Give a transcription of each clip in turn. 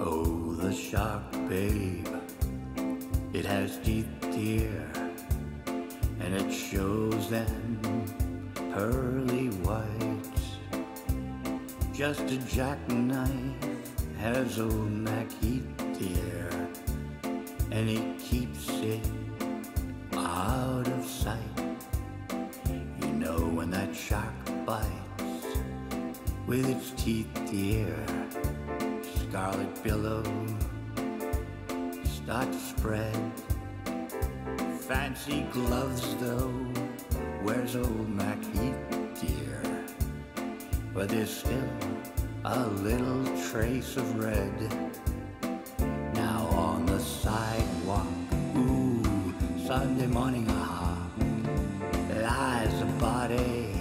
Oh, the shark, babe, it has teeth, dear, and it shows them pearly whites. Just a jackknife has old Mac Heath, dear, and he keeps it out of sight. You know when that shark bites with its teeth, dear, scarlet billow start to spread. Fancy gloves though wears old Mac Heath, dear, but there's still a little trace of red. Now on the sidewalk, ooh, Sunday morning, lies a body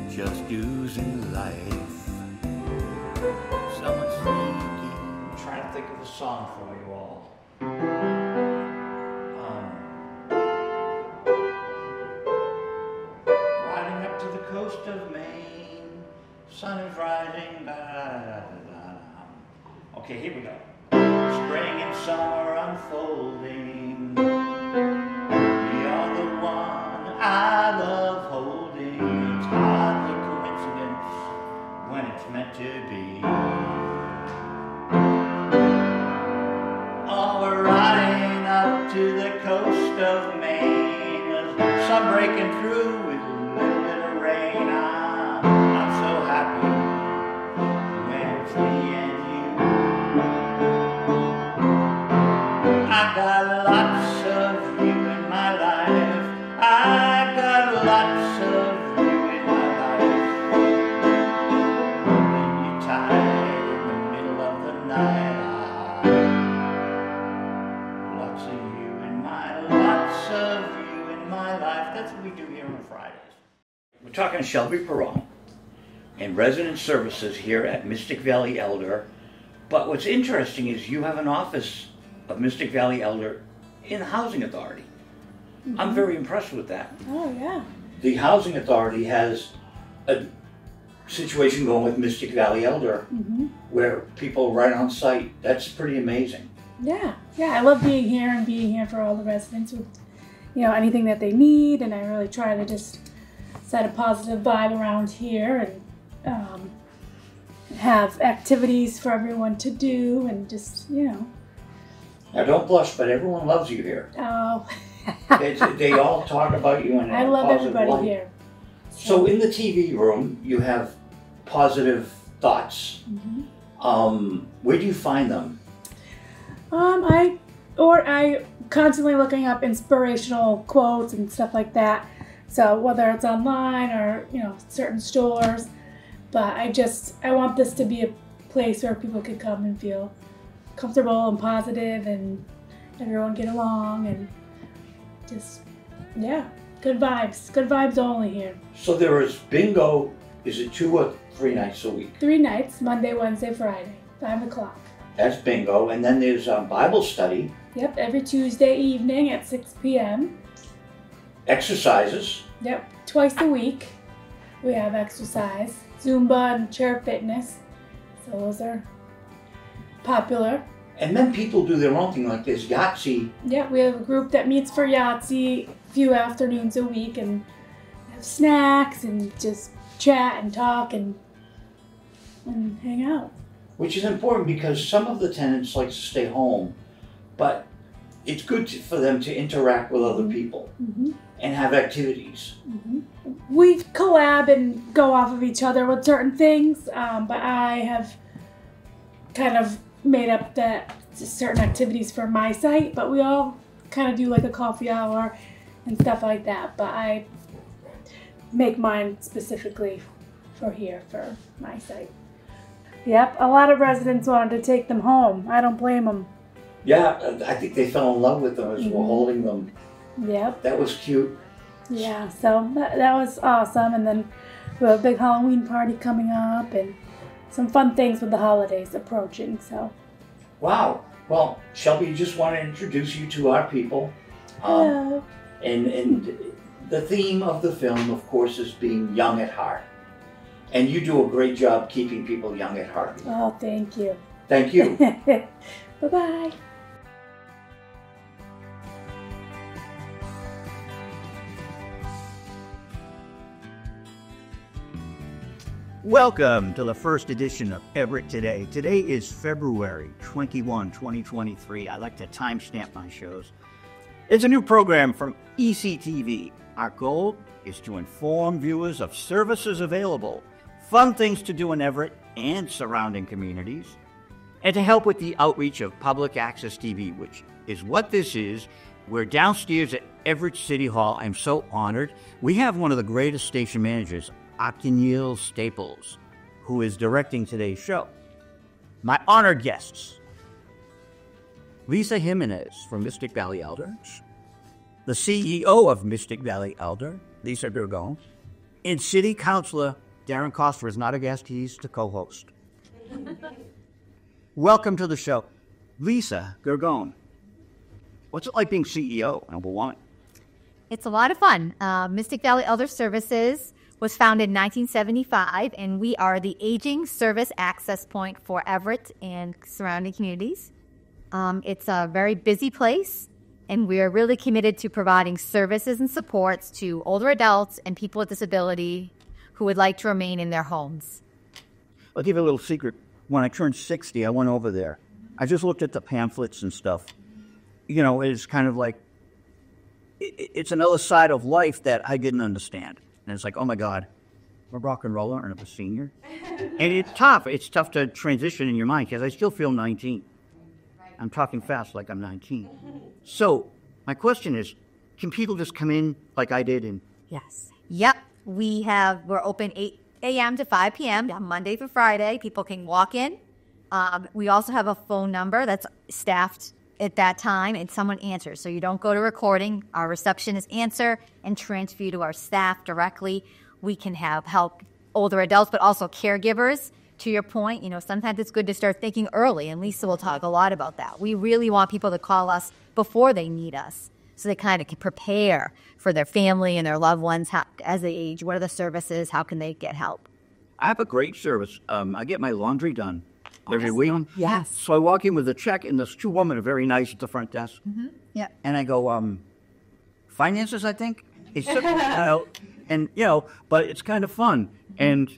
just oozing life. Someone sneaky. I'm trying to think of a song for you all. Riding up to the coast of Maine, sun is rising, da, da, da, da. Okay, here we go. Spring and summer unfolding, you're the one I love holding. It's hardly coincidence when it's meant to be. Oh, we're riding up to the coast of Maine, there's sun breaking through with a little bit of rain. I'm so happy when it's me and you. I got lots of you in my life. I got lots of you in my life. Holding you tight in the middle of the night. Lots of you in my life. That's what we do here on Fridays. We're talking to Shelby Perron and resident services here at Mystic Valley Elder. But what's interesting is you have an office of Mystic Valley Elder in the Housing Authority. Mm-hmm. I'm very impressed with that. Oh, yeah. The Housing Authority has a situation going with Mystic Valley Elder, mm-hmm, where people right on site. That's pretty amazing. Yeah, yeah. I love being here and being here for all the residents with, you know, anything that they need, and I really try to just set a positive vibe around here and have activities for everyone to do, and just, you know. Now don't blush, but everyone loves you here. Oh. They all talk about you in a I love positive everybody light. here. So in the TV room, you have positive thoughts. Mm-hmm. Where do you find them? I constantly looking up inspirational quotes and stuff like that. So whether it's online or, you know, certain stores, but I want this to be a place where people can come and feel comfortable and positive and everyone get along and just, yeah, good vibes only here. So there is bingo. Is it 2 or 3 nights a week? 3 nights, Monday, Wednesday, Friday, 5 o'clock. That's bingo. And then there's Bible study. Yep, every Tuesday evening at 6 p.m. Exercises. Yep, twice a week we have exercise. Zumba and chair fitness. So those are popular. And then people do their own thing, like there's Yahtzee. Yeah, we have a group that meets for Yahtzee a few afternoons a week and have snacks and just chat and talk and hang out. Which is important because some of the tenants like to stay home, but it's good for them to interact with other people, mm-hmm, and have activities. Mm-hmm. We collab and go off of each other with certain things, but I have kind of made up that certain activities for my site, but we all kind of do like a coffee hour and stuff like that, but I make mine specifically for here, for my site. Yep, a lot of residents wanted to take them home. I don't blame them. Yeah, I think they fell in love with them as we're holding them. Yep. That was cute. Yeah, so that was awesome. And then we have a big Halloween party coming up and some fun things with the holidays approaching. So. Wow. Well, Shelby, just want to introduce you to our people. Hello. And the theme of the film, of course, is being young at heart. And you do a great job keeping people young at heart. Oh, thank you. Thank you. Bye-bye. Welcome to the first edition of Everett Today. Today is February 21, 2023. I like to timestamp my shows. It's a new program from ECTV. Our goal is to inform viewers of services available, fun things to do in Everett and surrounding communities, and to help with the outreach of public access TV, which is what this is. We're downstairs at Everett City Hall. I'm so honored. We have one of the greatest station managers, Akinil Staples, who is directing today's show. My honored guests, Lisa Jimenez from Mystic Valley Elders, the CEO of Mystic Valley Elder, Lisa Gergon, and City Councilor Darren Koster is not a guest, he's the co-host. Welcome to the show. Lisa Gergon, what's it like being CEO, number one? It's a lot of fun. Mystic Valley Elder Services was founded in 1975, and we are the aging service access point for Everett and surrounding communities. It's a very busy place, and we are really committed to providing services and supports to older adults and people with disability who would like to remain in their homes. I'll give you a little secret. When I turned 60, I went over there. I just looked at the pamphlets and stuff. You know, it's kind of like, it's another side of life that I didn't understand. And it's like, oh my God, I'm a rock and roller and I'm a senior. And it's tough. It's tough to transition in your mind because I still feel 19. I'm talking fast like I'm 19. So my question is, can people just come in like I did? And Yes. Yep. We're open 8 a.m. to 5 p.m. Monday through Friday. People can walk in. We also have a phone number that's staffed at that time, and someone answers. So you don't go to recording. Our receptionists answer and transfer you to our staff directly. We can have help older adults, but also caregivers. To your point, you know, sometimes it's good to start thinking early, and Lisa will talk a lot about that. We really want people to call us before they need us, so they kind of can prepare for their family and their loved ones as they age. What are the services? How can they get help? I have a great service. I get my laundry done every week. Yes. So I walk in with a check, and there's two women are very nice at the front desk. Mm-hmm. Yeah. And I go, finances, I think? He took me out, and, you know, but it's kind of fun. And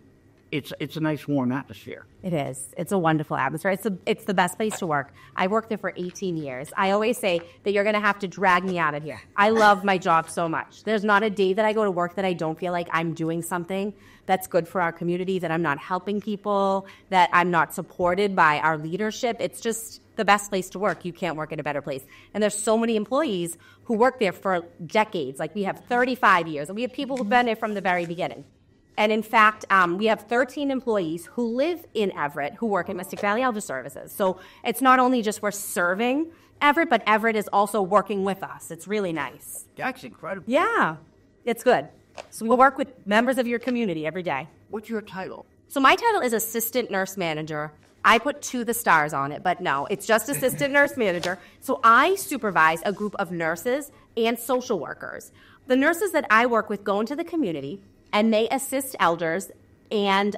it's a nice warm atmosphere. It is. It's a wonderful atmosphere. It's the best place to work. I worked there for 18 years. I always say that you're going to have to drag me out of here. I love my job so much. There's not a day that I go to work that I don't feel like I'm doing something that's good for our community, that I'm not helping people, that I'm not supported by our leadership. It's just the best place to work. You can't work at a better place. And there's so many employees who work there for decades. Like we have 35 years, and we have people who've been there from the very beginning. And in fact, we have 13 employees who live in Everett who work at Mystic Valley Elder Services. So it's not only just we're serving Everett, but Everett is also working with us. It's really nice. That's incredible. Yeah, it's good. So we work with members of your community every day. What's your title? So my title is Assistant Nurse Manager. I put 2 the stars on it, but no, it's just Assistant Nurse Manager. So I supervise a group of nurses and social workers. The nurses that I work with go into the community, and they assist elders and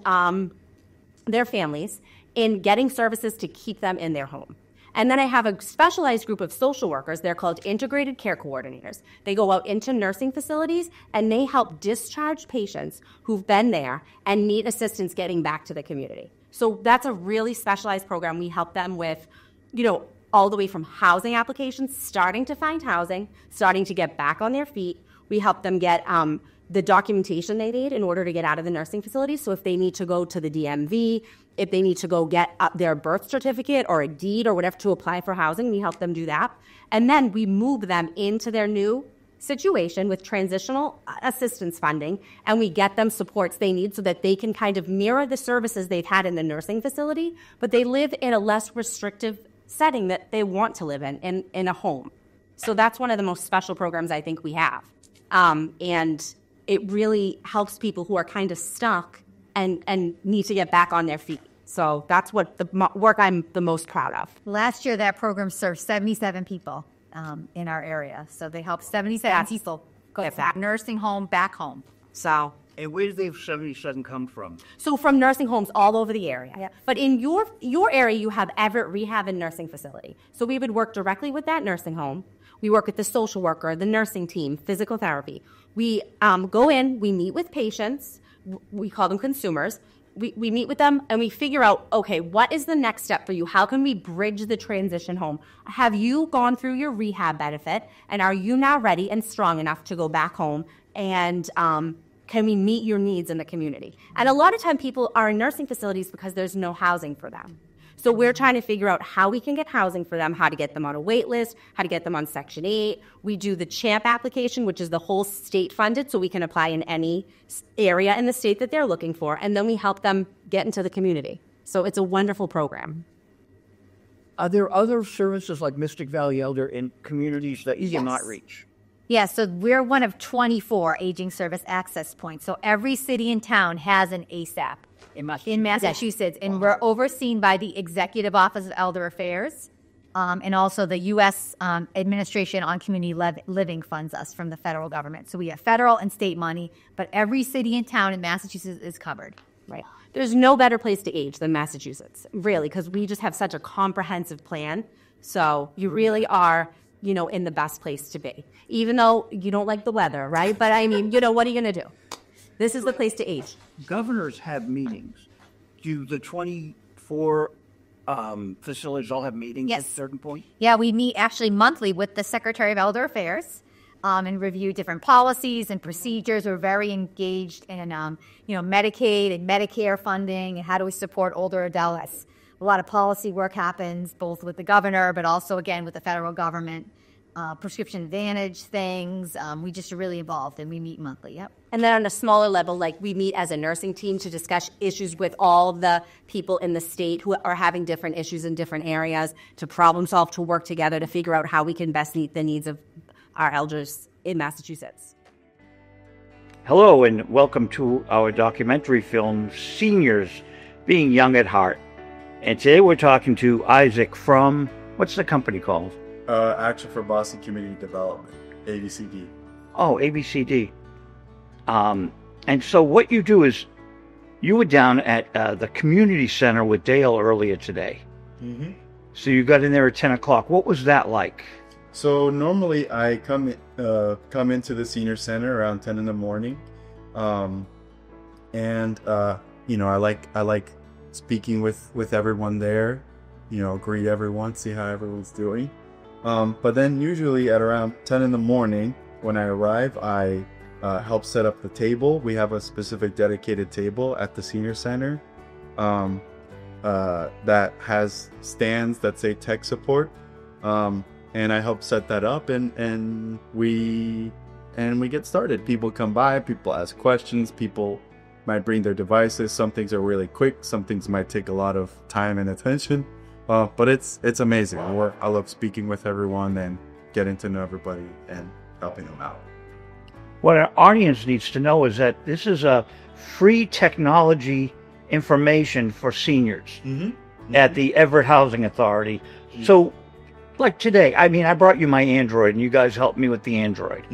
their families in getting services to keep them in their home. And then I have a specialized group of social workers. They're called Integrated Care Coordinators. They go out into nursing facilities, and they help discharge patients who've been there and need assistance getting back to the community. So that's a really specialized program. We help them with, you know, all the way from housing applications, starting to find housing, starting to get back on their feet. We help them get the documentation they need in order to get out of the nursing facilities. So if they need to go to the DMV, if they need to go get their birth certificate or a deed or whatever to apply for housing, we help them do that. And then we move them into their new situation with transitional assistance funding, and we get them supports they need so that they can kind of mirror the services they've had in the nursing facility, but they live in a less restrictive setting that they want to live in a home. So that's one of the most special programs I think we have. And it really helps people who are kind of stuck and need to get back on their feet. So that's what the work I'm the most proud of. Last year, that program served 77 people in our area. So they helped 77 people go from nursing home back home. So And where did the 77 come from? So from nursing homes all over the area. Yeah. But in your area, you have Everett Rehab and Nursing Facility. So we would work directly with that nursing home. We work with the social worker, the nursing team, physical therapy. We go in, we meet with patients. We call them consumers. We meet with them and we figure out, okay, what is the next step for you? How can we bridge the transition home? Have you gone through your rehab benefit? And are you now ready and strong enough to go back home? And can we meet your needs in the community? And a lot of time people are in nursing facilities because there's no housing for them. So we're trying to figure out how we can get housing for them, how to get them on a wait list, how to get them on Section 8. We do the CHAMP application, which is the whole state funded, so we can apply in any area in the state that they're looking for, and then we help them get into the community. So it's a wonderful program. Are there other services like Mystic Valley Elder in communities that you cannot reach? Yeah, so we're one of 24 aging service access points. So every city and town has an ASAP in Massachusetts, and we're overseen by the Executive Office of Elder Affairs, and also the U.S. Administration on Community Living funds us from the federal government. So we have federal and state money, but every city and town in Massachusetts is covered. Right. There's no better place to age than Massachusetts, really, because we just have such a comprehensive plan. So you really are, in the best place to be, even though you don't like the weather, right? But I mean, what are you going to do? This is the place to age. Governors have meetings. Do the 24 facilities all have meetings at a certain point? Yeah, we meet actually monthly with the Secretary of Elder Affairs and review different policies and procedures. We're very engaged in, Medicaid and Medicare funding and how do we support older adults. A lot of policy work happens both with the governor, but also, again, with the federal government. Prescription Advantage things. We just are really involved, and we meet monthly. Yep. And then on a smaller level, we meet as a nursing team to discuss issues with all the people in the state who are having different issues in different areas, to problem solve, to work together, to figure out how we can best meet the needs of our elders in Massachusetts. Hello, and welcome to our documentary film, Seniors Being Young at Heart. And today we're talking to Isaac from, what's the company called? Action for Boston Community Development, ABCD. Oh, ABCD. And so what you do is, you were down at the community center with Dale earlier today. Mm-hmm. So you got in there at 10 o'clock. What was that like? So normally I come into the senior center around 10 in the morning, I like speaking with everyone there. Greet everyone, see how everyone's doing. But then usually at around 10 in the morning, when I arrive, I help set up the table. We have a specific dedicated table at the senior center that has stands that say tech support. And I help set that up and we get started. People come by, people ask questions, people might bring their devices. Some things are really quick, some things might take a lot of time and attention. But it's amazing. I love speaking with everyone and getting to know everybody and helping them out. What our audience needs to know is that this is a free technology information for seniors at the Everett Housing Authority. Mm-hmm. So, like today, I brought you my Android, and you guys helped me with the Android,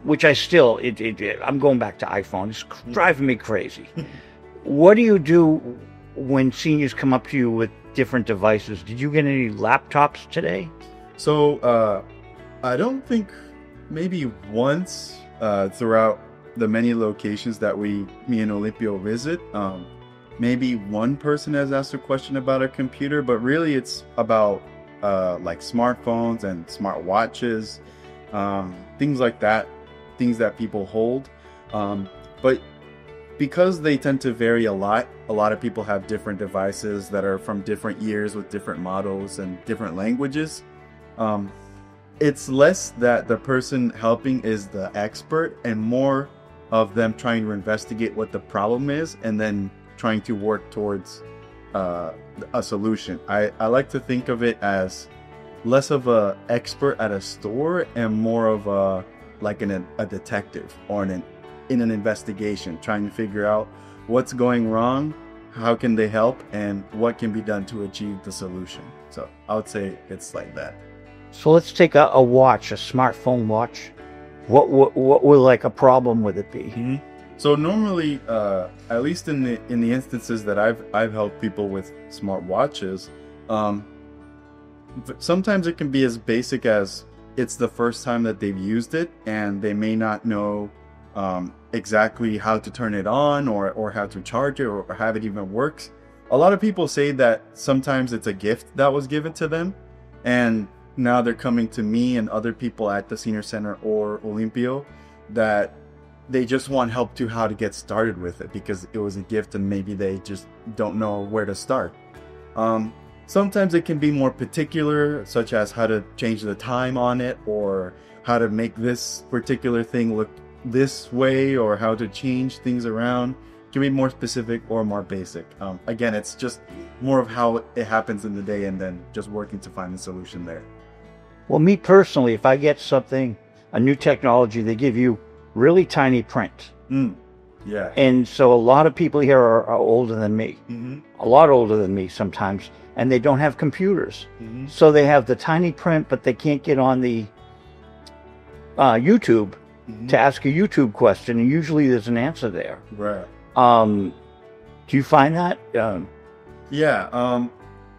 which I still, I'm going back to iPhone. It's driving me crazy. What do you do when seniors come up to you with different devices? Did you get any laptops today? So I don't think, maybe once throughout the many locations that me and Olympio visit, maybe one person has asked a question about a computer, but really it's about like smartphones and smart watches, things like that, things that people hold. But because they tend to vary a lot of people have different devices that are from different years with different models and different languages. It's less that the person helping is the expert and more of them trying to investigate what the problem is and then trying to work towards a solution. I like to think of it as less of a expert at a store and more of a detective or in an investigation, trying to figure out what's going wrong, how can they help, and what can be done to achieve the solution. So I would say it's like that. So let's take a watch, a smartphone watch. What would like a problem with it be? So normally, at least in the instances that I've helped people with smart watches, sometimes it can be as basic as it's the first time that they've used it and they may not know exactly how to turn it on or how to charge it or how it even works. A lot of people say that sometimes it's a gift that was given to them, and now they're coming to me and other people at the Senior Center or Olympio that they just want help to how to get started with it because it was a gift and maybe they just don't know where to start. Sometimes it can be more particular, such as how to change the time on it or how to make this particular thing look this way or how to change things around. It can be more specific or more basic. Again, it's just more of how it happens in the day and then just working to find the solution there. Well, me personally, if I get something, a new technology, they give you really tiny print. Yeah. And so a lot of people here are older than me, a lot older than me sometimes, and they don't have computers. So they have the tiny print, but they can't get on the YouTube to ask a YouTube question, and usually there's an answer there. Right. Do you find that? Yeah.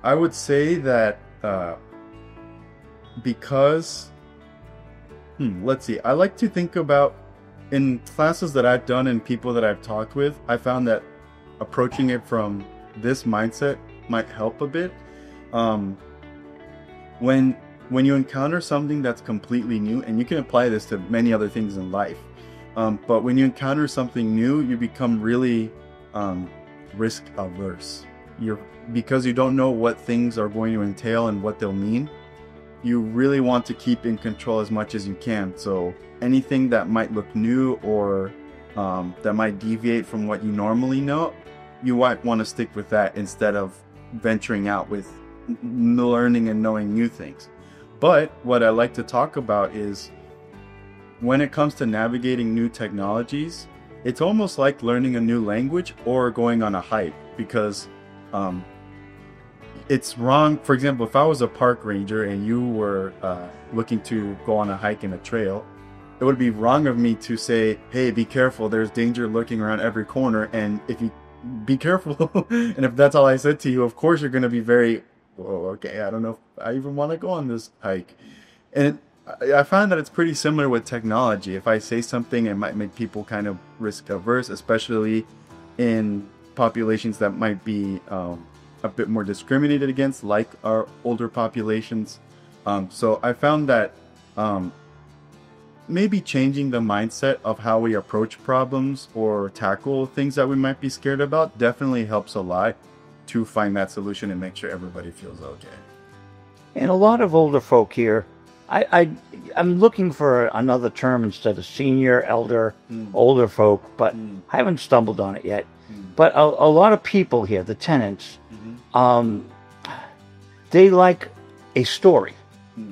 I would say that because, let's see, I like to think about in classes that I've done and people that I've talked with, I found that approaching it from this mindset might help a bit. When you encounter something that's completely new, and you can apply this to many other things in life, but when you encounter something new, you become really risk averse. Because you don't know what things are going to entail and what they'll mean, you really want to keep in control as much as you can. So anything that might look new or that might deviate from what you normally know, you might want to stick with that instead of venturing out with learning and knowing new things. But what I like to talk about is when it comes to navigating new technologies, it's almost like learning a new language or going on a hike, because it's wrong. For example, if I was a park ranger and you were looking to go on a hike in a trail, it would be wrong of me to say, hey, be careful, there's danger lurking around every corner, and if you be careful and if that's all I said to you, of course you're going to be very, okay, I don't know if I even want to go on this hike. And I find that it's pretty similar with technology. If I say something, it might make people kind of risk averse, especially in populations that might be a bit more discriminated against, like our older populations. So I found that maybe changing the mindset of how we approach problems or tackle things that we might be scared about definitely helps a lot to find that solution and make sure everybody feels okay. And a lot of older folk here, I'm looking for another term instead of senior, elder, older folk, but I haven't stumbled on it yet. But a lot of people here, the tenants, they like a story.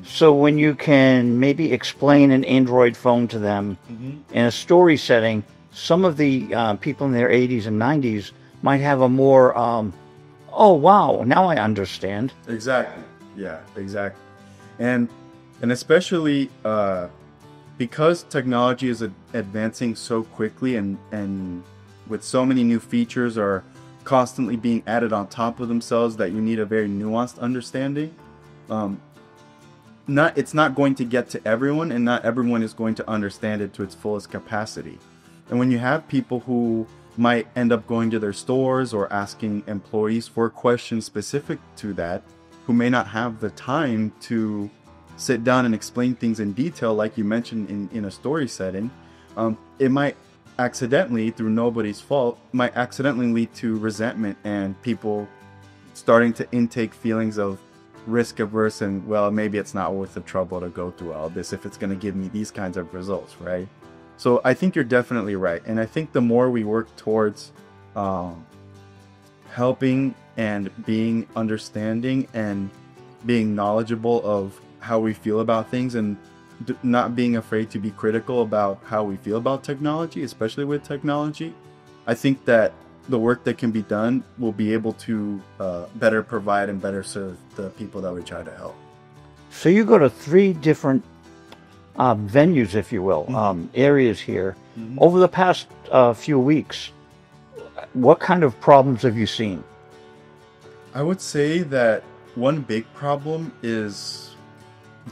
So when you can maybe explain an Android phone to them in a story setting, some of the people in their 80s and 90s might have a more, oh, wow, now I understand. Exactly. Yeah, exactly. And especially because technology is advancing so quickly and with so many new features are constantly being added on top of themselves that you need a very nuanced understanding. It's not going to get to everyone, and not everyone is going to understand it to its fullest capacity. And when you have people who might end up going to their stores or asking employees for questions specific to that, who may not have the time to sit down and explain things in detail, like you mentioned in a story setting, it might accidentally, through nobody's fault, might accidentally lead to resentment and people starting to intake feelings of risk averse and, well, maybe it's not worth the trouble to go through all this if it's going to give me these kinds of results, right? So I think you're definitely right. And I think the more we work towards helping and being understanding and being knowledgeable of how we feel about things and not being afraid to be critical about how we feel about technology, especially with technology, I think that the work that can be done will be able to better provide and better serve the people that we try to help. So you go to 3 different venues, if you will, areas here. Over the past few weeks, what kind of problems have you seen? I would say that one big problem is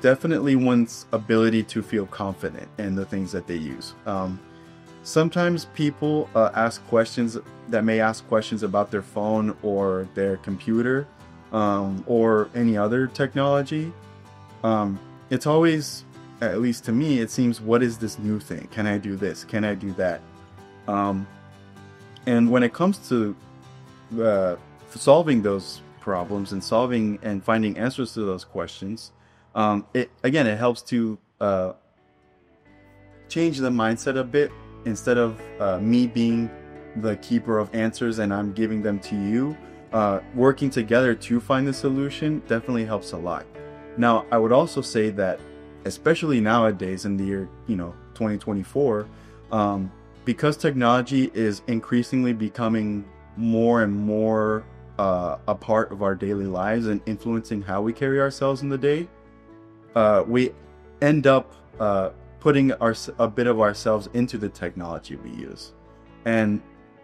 definitely one's ability to feel confident in the things that they use. Sometimes people ask questions about their phone or their computer or any other technology. It's always, at least to me, it seems, what is this new thing? Can I do this? Can I do that? And when it comes to solving those problems and finding answers to those questions, it helps to change the mindset a bit. Instead of me being the keeper of answers and I'm giving them to you, working together to find the solution definitely helps a lot. Now, I would also say that, especially nowadays in the year 2024, because technology is increasingly becoming more and more a part of our daily lives and influencing how we carry ourselves in the day, we end up putting a bit of ourselves into the technology we use. And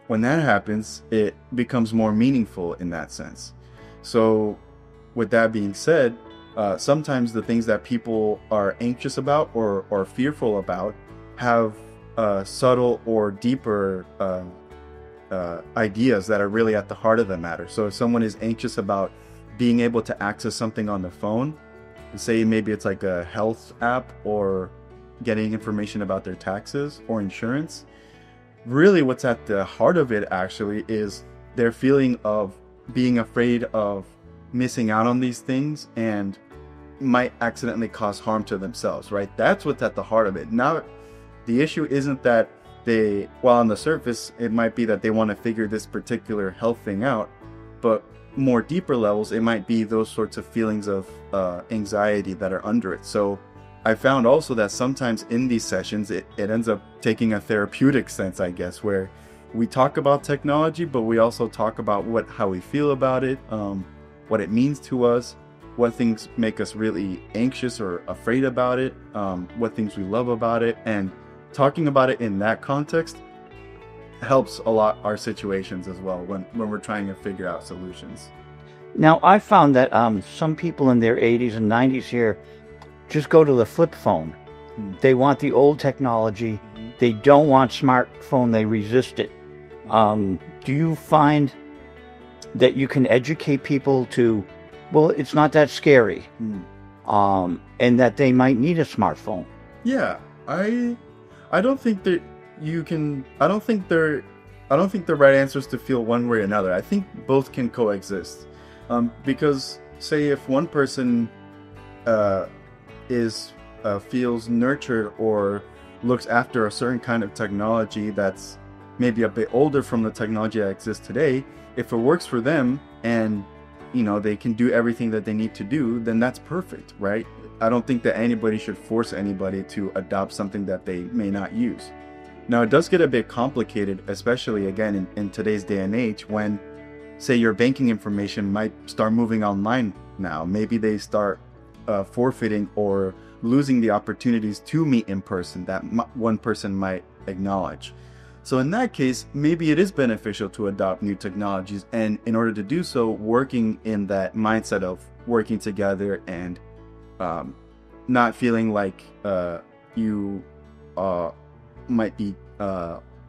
when that happens, it becomes more meaningful in that sense. So with that being said, sometimes the things that people are anxious about or fearful about have subtle or deeper ideas that are really at the heart of the matter. So if someone is anxious about being able to access something on the phone, say maybe it's like a health app or getting information about their taxes or insurance, really what's at the heart of it actually is their feeling of being afraid of missing out on these things and might accidentally cause harm to themselves, right? That's what's at the heart of it. Now, the issue isn't that while on the surface, it might be that they want to figure this particular health thing out, but more deeper levels, it might be those sorts of feelings of anxiety that are under it. So I found also that sometimes in these sessions, it ends up taking a therapeutic sense, I guess, where we talk about technology, but we also talk about how we feel about it, what it means to us, what things make us really anxious or afraid about it, what things we love about it. And talking about it in that context helps a lot our situations as well when we're trying to figure out solutions. Now, I found that some people in their 80s and 90s here just go to the flip phone. They want the old technology. They don't want smartphone. They resist it. Do you find that you can educate people to, well, it's not that scary, and that they might need a smartphone? Yeah, I don't think that you can. I don't think the right answer is to feel one way or another. I think both can coexist, because say if one person feels nurtured or looks after a certain kind of technology that's maybe a bit older from the technology that exists today, if it works for them and they can do everything that they need to do, then that's perfect, right? I don't think that anybody should force anybody to adopt something that they may not use. Now, it does get a bit complicated, especially again in today's day and age, when say your banking information might start moving online now. Maybe they start forfeiting or losing the opportunities to meet in person that one person might acknowledge. So in that case, maybe it is beneficial to adopt new technologies, and in order to do so, working in that mindset of working together and not feeling like you might be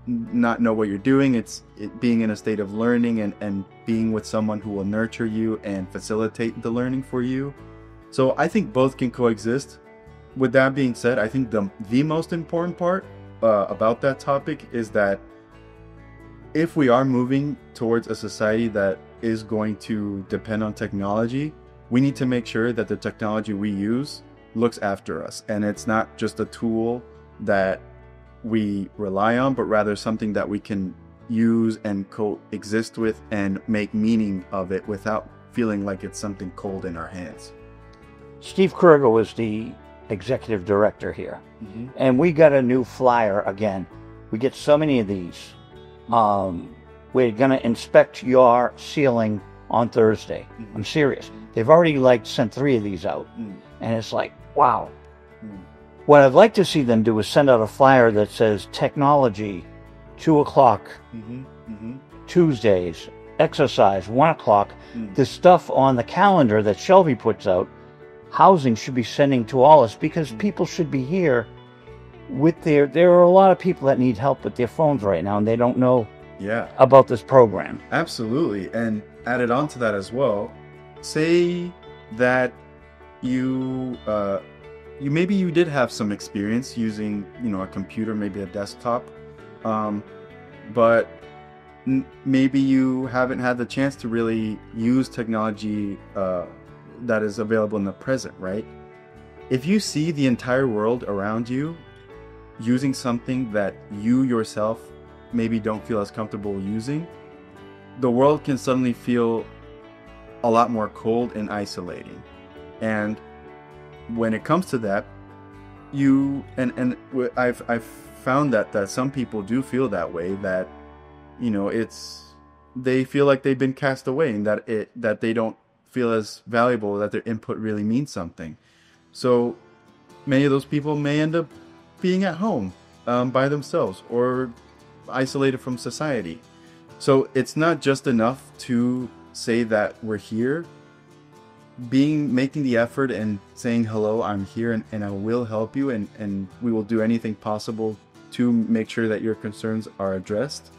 not know what you're doing. It's being in a state of learning and being with someone who will nurture you and facilitate the learning for you. So I think both can coexist. With that being said, I think the most important part about that topic is that if we are moving towards a society that is going to depend on technology, we need to make sure that the technology we use looks after us, and it's not just a tool that we rely on, but rather something that we can use and coexist with and make meaning of it without feeling like it's something cold in our hands. Steve Kruger was the executive director here, and we got a new flyer again. We get so many of these. We're going to inspect your ceiling on Thursday. I'm serious. They've already sent 3 of these out, and it's like, wow. What I'd like to see them do is send out a flyer that says technology, 2 o'clock, Tuesdays, exercise, 1 o'clock. The stuff on the calendar that Shelby puts out, housing should be sending to all us, because people should be here with there are a lot of people that need help with their phones right now, and they don't know about this program. Absolutely. And added on to that as well, say that you maybe you did have some experience using, a computer, maybe a desktop, but maybe you haven't had the chance to really use technology that is available in the present, right? If you see the entire world around you using something that you yourself maybe don't feel as comfortable using, the world can suddenly feel a lot more cold and isolating. And when it comes to that, I've found that some people do feel that way, that they feel like they've been cast away, and that they don't feel as valuable, that their input really means something. So many of those people may end up being at home by themselves or isolated from society. So it's not just enough to say that we're here. Making the effort and saying, hello, I'm here and I will help you, and we will do anything possible to make sure that your concerns are addressed,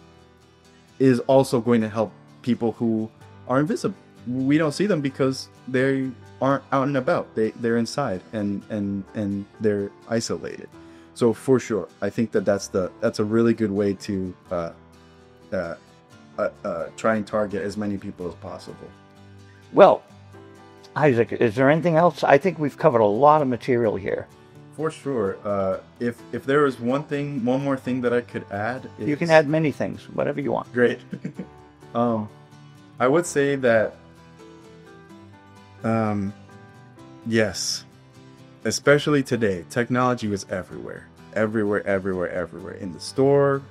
is also going to help people who are invisible. We don't see them because they aren't out and about. They're inside and they're isolated. So for sure, I think that's a really good way to try and target as many people as possible. Well, Isaac, is there anything else? I think we've covered a lot of material here. For sure. If there was one more thing that I could add, you can add many things, whatever you want. Great. I would say that, yes, especially today, technology was everywhere, in the store,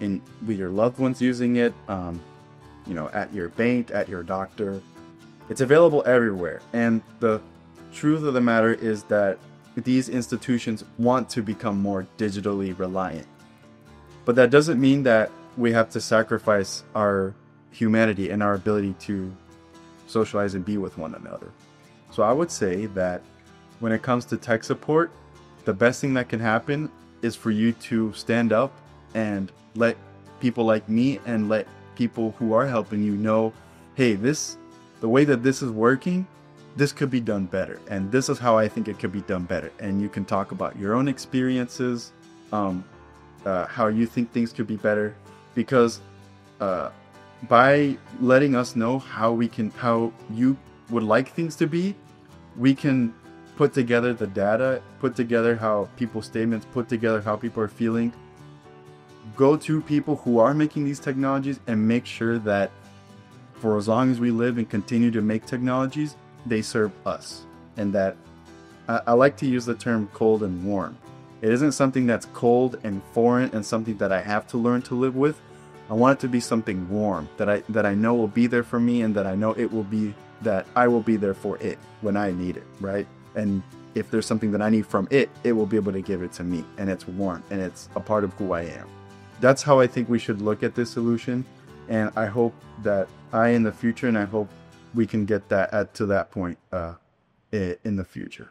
with your loved ones using it, at your bank, at your doctor. It's available everywhere. And the truth of the matter is that these institutions want to become more digitally reliant. But that doesn't mean that we have to sacrifice our humanity and our ability to socialize and be with one another. So I would say that when it comes to tech support, the best thing that can happen is for you to stand up and let people like me and let people who are helping you know, hey, the way that this is working, this could be done better. And this is how I think it could be done better. And you can talk about your own experiences, how you think things could be better. Because by letting us know how you would like things to be, we can put together the data, put together how people's statements, put together how people are feeling, go to people who are making these technologies and make sure that for as long as we live and continue to make technologies, they serve us. And that I like to use the term cold and warm. It isn't something that's cold and foreign and something that I have to learn to live with. I want it to be something warm that I know will be there for me, and that I know that I will be there for it when I need it, right? And if there's something that I need from it, it will be able to give it to me, and it's warm and it's a part of who I am. That's how I think we should look at this solution. And I hope that in the future, and I hope we can get to that point in the future.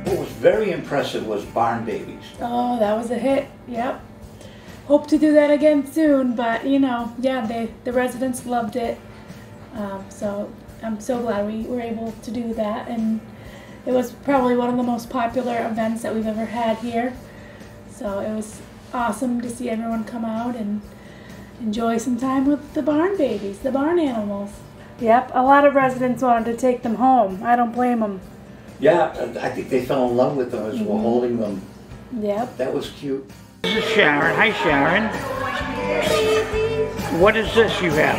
What was very impressive was Barn Babies. Oh, that was a hit. Yep. Hope to do that again soon, but the residents loved it. So I'm so glad we were able to do that, and it was probably one of the most popular events that we've ever had here. So it was awesome to see everyone come out and enjoy some time with the barn babies, the barn animals. Yep, a lot of residents wanted to take them home. I don't blame them. Yeah, I think they fell in love with them as well, holding them. Yep. That was cute. This is Sharon. Hi, Sharon. What is this you have?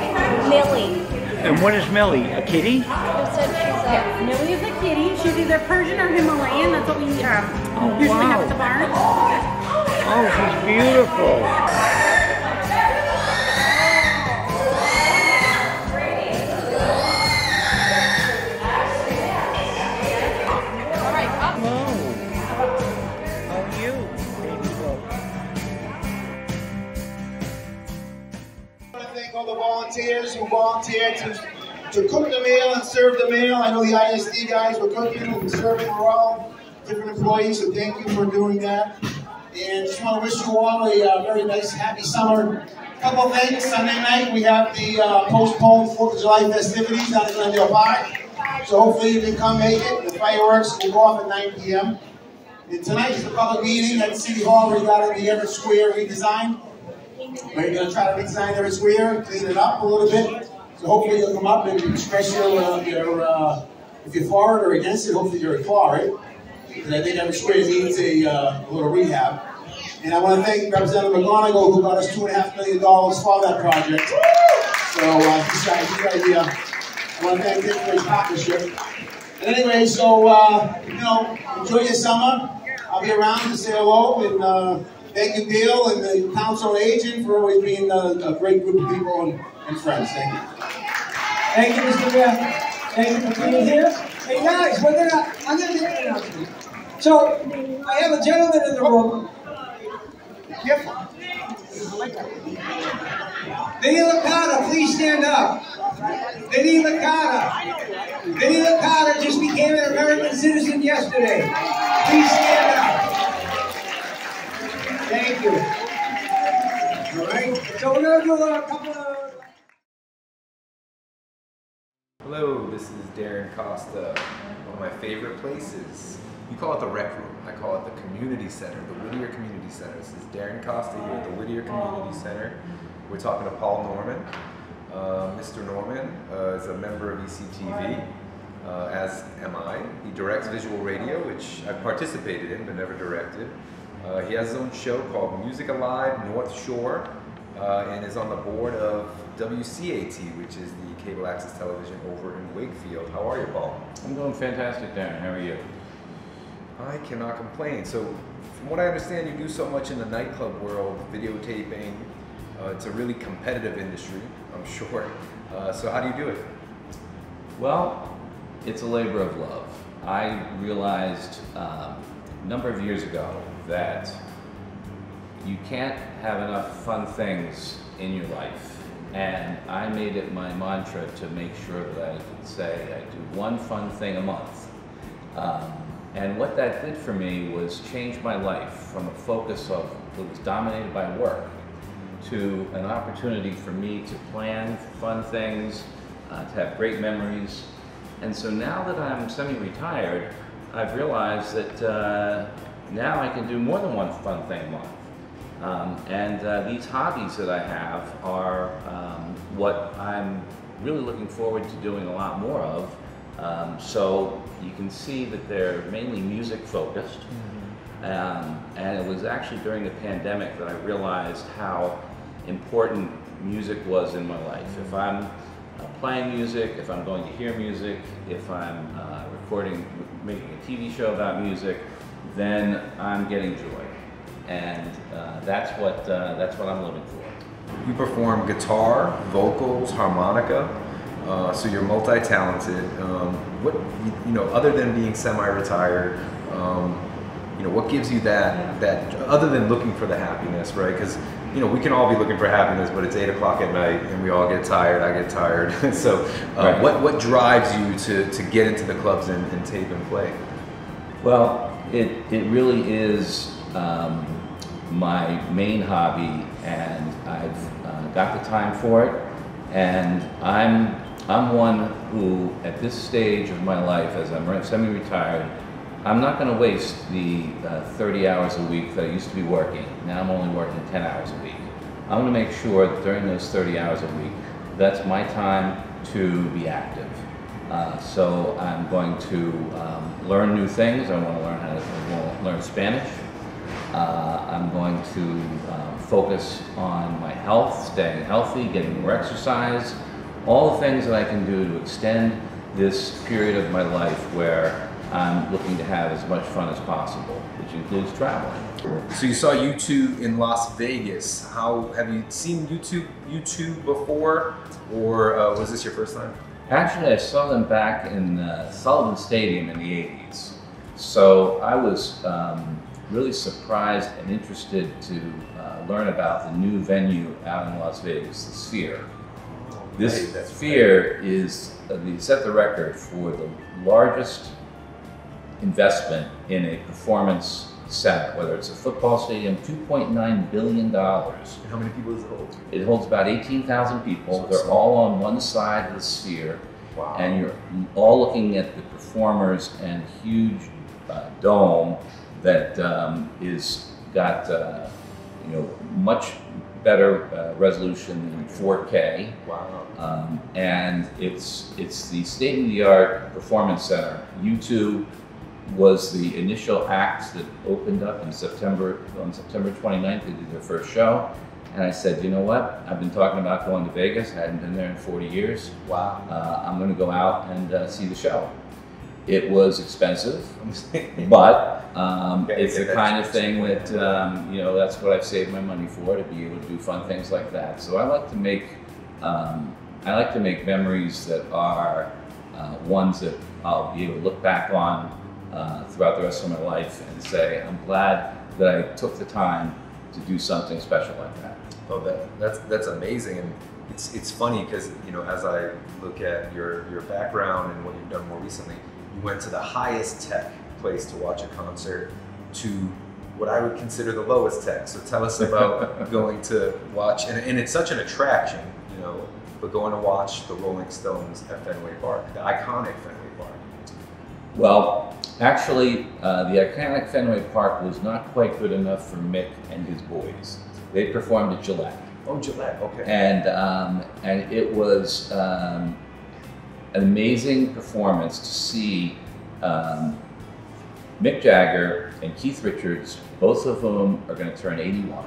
Millie. And what is Millie? A kitty? Who said she's Yes, Millie is a kitty. She's either Persian or Himalayan. That's what we usually have at the barn. Oh, she's beautiful. All the volunteers who volunteered to cook the meal and serve the meal. I know the ISD guys were cooking and serving. We're all different employees, so thank you for doing that. And just want to wish you all a very nice, happy summer. Couple of things. Sunday night we have the postponed 4th of July festivities down at Glendale Park. So hopefully you can come make it. The fireworks will go off at 9 p.m. And tonight is the public meeting at City Hall regarding the Everett Square redesign. We're going to try to redesign Everett Square, clean it up a little bit. So hopefully you'll come up and express your if you're for it or against it, hopefully you're for it. Because I think Everett Square needs a little rehab. And I want to thank Representative McGonigal who got us $2.5 million for that project. So he's got a good idea. I want to thank him for his partnership. And anyway, so enjoy your summer. I'll be around to say hello and thank you, Bill, and the council agent for always being a great group of people and friends. Thank you. Thank you, Mr. Mayor. Thank you for being here. Hey guys, I'm gonna make an announcement. So I have a gentleman in the room. Careful. Vinny Licata, please stand up. Vinny Licata. Vinny Licata just became an American citizen yesterday. Please stand up. Thank you. All right. So we're going to do a couple of... Hello, this is Darren Costa. One of my favorite places. You call it the rec room. I call it the community center, the Whittier Community Center. This is Darren Costa here at the Whittier Community Center. We're talking to Paul Norman. Mr. Norman is a member of ECTV, as am I. He directs visual radio, which I've participated in but never directed. He has his own show called Music Alive North Shore, and is on the board of WCAT, which is the cable access television over in Wakefield. How are you, Paul? I'm doing fantastic, Darren. How are you? I cannot complain. So, from what I understand, you do so much in the nightclub world, videotaping. It's a really competitive industry, I'm sure. So how do you do it? Well, it's a labor of love. I realized a number of years ago that you can't have enough fun things in your life. And I made it my mantra to make sure that I could say I do one fun thing a month. And what that did for me was change my life from a focus of that was dominated by work to an opportunity for me to plan fun things, to have great memories. And so now that I'm semi-retired, I've realized that now I can do more than one fun thing a month. These hobbies that I have are what I'm really looking forward to doing a lot more of. So you can see that they're mainly music focused. And it was actually during the pandemic that I realized how important music was in my life. If I'm playing music, if I'm going to hear music, if I'm making a TV show about music, then I'm getting joy. And that's what I'm living for. You perform guitar, vocals, harmonica, so you're multi-talented. What other than being semi-retired, what gives you that other than looking for the happiness, right? Because we can all be looking for happiness, but it's 8 o'clock at night and we all get tired. I get tired. So, right. What drives you to get into the clubs and tape and play? Well, it really is my main hobby, and I've got the time for it. And I'm one who, at this stage of my life, as I'm semi-retired, I'm not going to waste the 30 hours a week that I used to be working. Now I'm only working 10 hours a week. I'm going to make sure that during those 30 hours a week, that's my time to be active. So I'm going to learn new things. I want to learn Spanish. I'm going to focus on my health, staying healthy, getting more exercise, all the things that I can do to extend this period of my life where I'm looking to have as much fun as possible, which includes traveling. So you saw U2 in Las Vegas. How have you seen U2 before, or was this your first time? Actually, I saw them back in Sullivan Stadium in the 80s. So I was really surprised and interested to learn about the new venue out in Las Vegas, the Sphere. This Sphere is, set the record for the largest investment in a performance center, whether it's a football stadium, $2.9 billion. And how many people does it hold? It holds about 18,000 people. They're all on one side of the Sphere. Wow. And you're all looking at the performers and huge dome that is got much better resolution than 4K. Wow. And it's the state-of-the-art performance center. U2 was the initial act that opened up in September. On September 29th, they did their first show. And I said, you know what? I've been talking about going to Vegas. I hadn't been there in 40 years. Wow. I'm going to go out and see the show. It was expensive, but it's the kind of thing that, that's what I've saved my money for, to be able to do fun things like that. So I like to make memories that are ones that I'll be able to look back on throughout the rest of my life and say, I'm glad that I took the time to do something special like that. Oh, that's amazing, and it's funny because as I look at your background and what you've done more recently, you went to the highest tech place to watch a concert to what I would consider the lowest tech. So tell us about going to watch, and it's such an attraction, but going to watch the Rolling Stones at Fenway Park, the iconic Fenway Park. Well, actually, the iconic Fenway Park was not quite good enough for Mick and his boys. They performed at Gillette. Oh, Gillette, okay. And it was an amazing performance to see Mick Jagger and Keith Richards, both of whom are going to turn 81,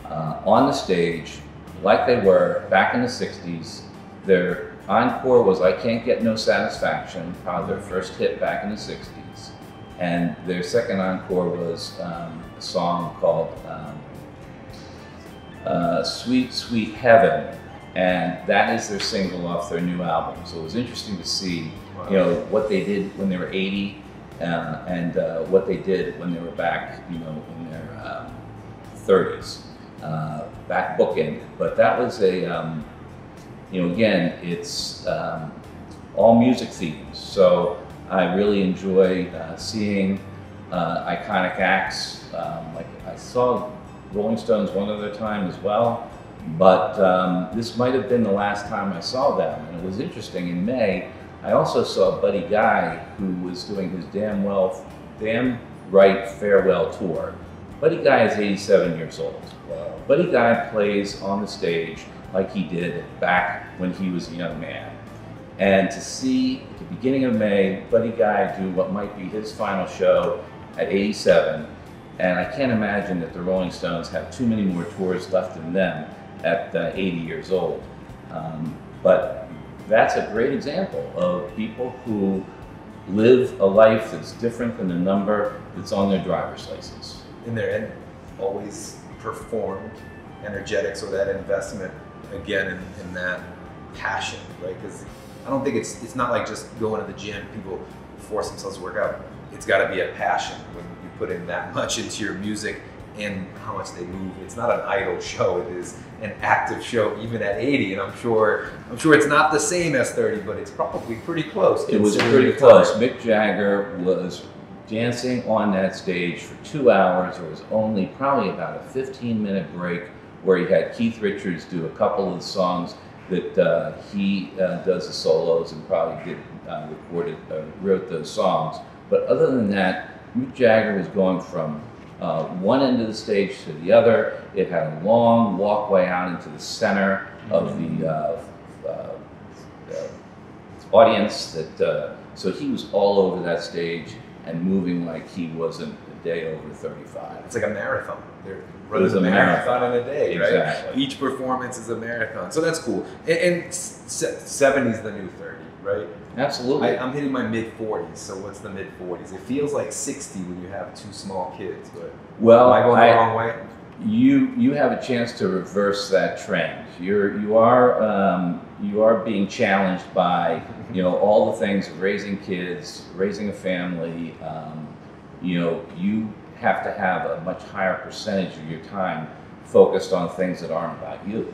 on the stage like they were back in the 60s. Their encore was I Can't Get No Satisfaction, probably their first hit back in the 60s. And their second encore was a song called Sweet, Sweet Heaven. And that is their single off their new album. So it was interesting to see, what they did when they were 80 and what they did when they were back, in their 30s, back bookend. But that was a, again, it's all music themes. So I really enjoy seeing iconic acts. Like I saw Rolling Stones one other time as well. But this might have been the last time I saw them. And it was interesting, in May, I also saw Buddy Guy, who was doing his Damn Right Farewell Tour. Buddy Guy is 87 years old. Wow. Buddy Guy plays on the stage like he did back when he was a young man. And to see at the beginning of May, Buddy Guy do what might be his final show at 87, and I can't imagine that the Rolling Stones have too many more tours left in them at 80 years old. But that's a great example of people who live a life that's different than the number that's on their driver's license. And always performed, energetic, so that investment, again, in that passion, right? Because I don't think it's not like just going to the gym, people force themselves to work out. It's got to be a passion when you put in that much into your music and how much they move. It's not an idle show, it is an active show even at 80, and I'm sure it's not the same as 30, but it's probably pretty close. It was pretty close. Mick Jagger was dancing on that stage for 2 hours. There was only probably about a 15-minute break where he had Keith Richards do a couple of the songs that he does the solos and probably wrote those songs. But other than that, Mick Jagger was going from one end of the stage to the other. It had a long walkway out into the center of the audience. So he was all over that stage. and moving like he wasn't a day over 35. It's like a marathon. They're It was running a a marathon in a day, right? Exactly. Each performance is a marathon. So that's cool. And 70 is the new 30, right? Absolutely. I'm hitting my mid-40s, so what's the mid-40s? It feels like 60 when you have two small kids, but Well, am I going the wrong way? You have a chance to reverse that trend. You are being challenged by all the things of raising kids, raising a family. You have to have a much higher percentage of your time focused on things that aren't about you.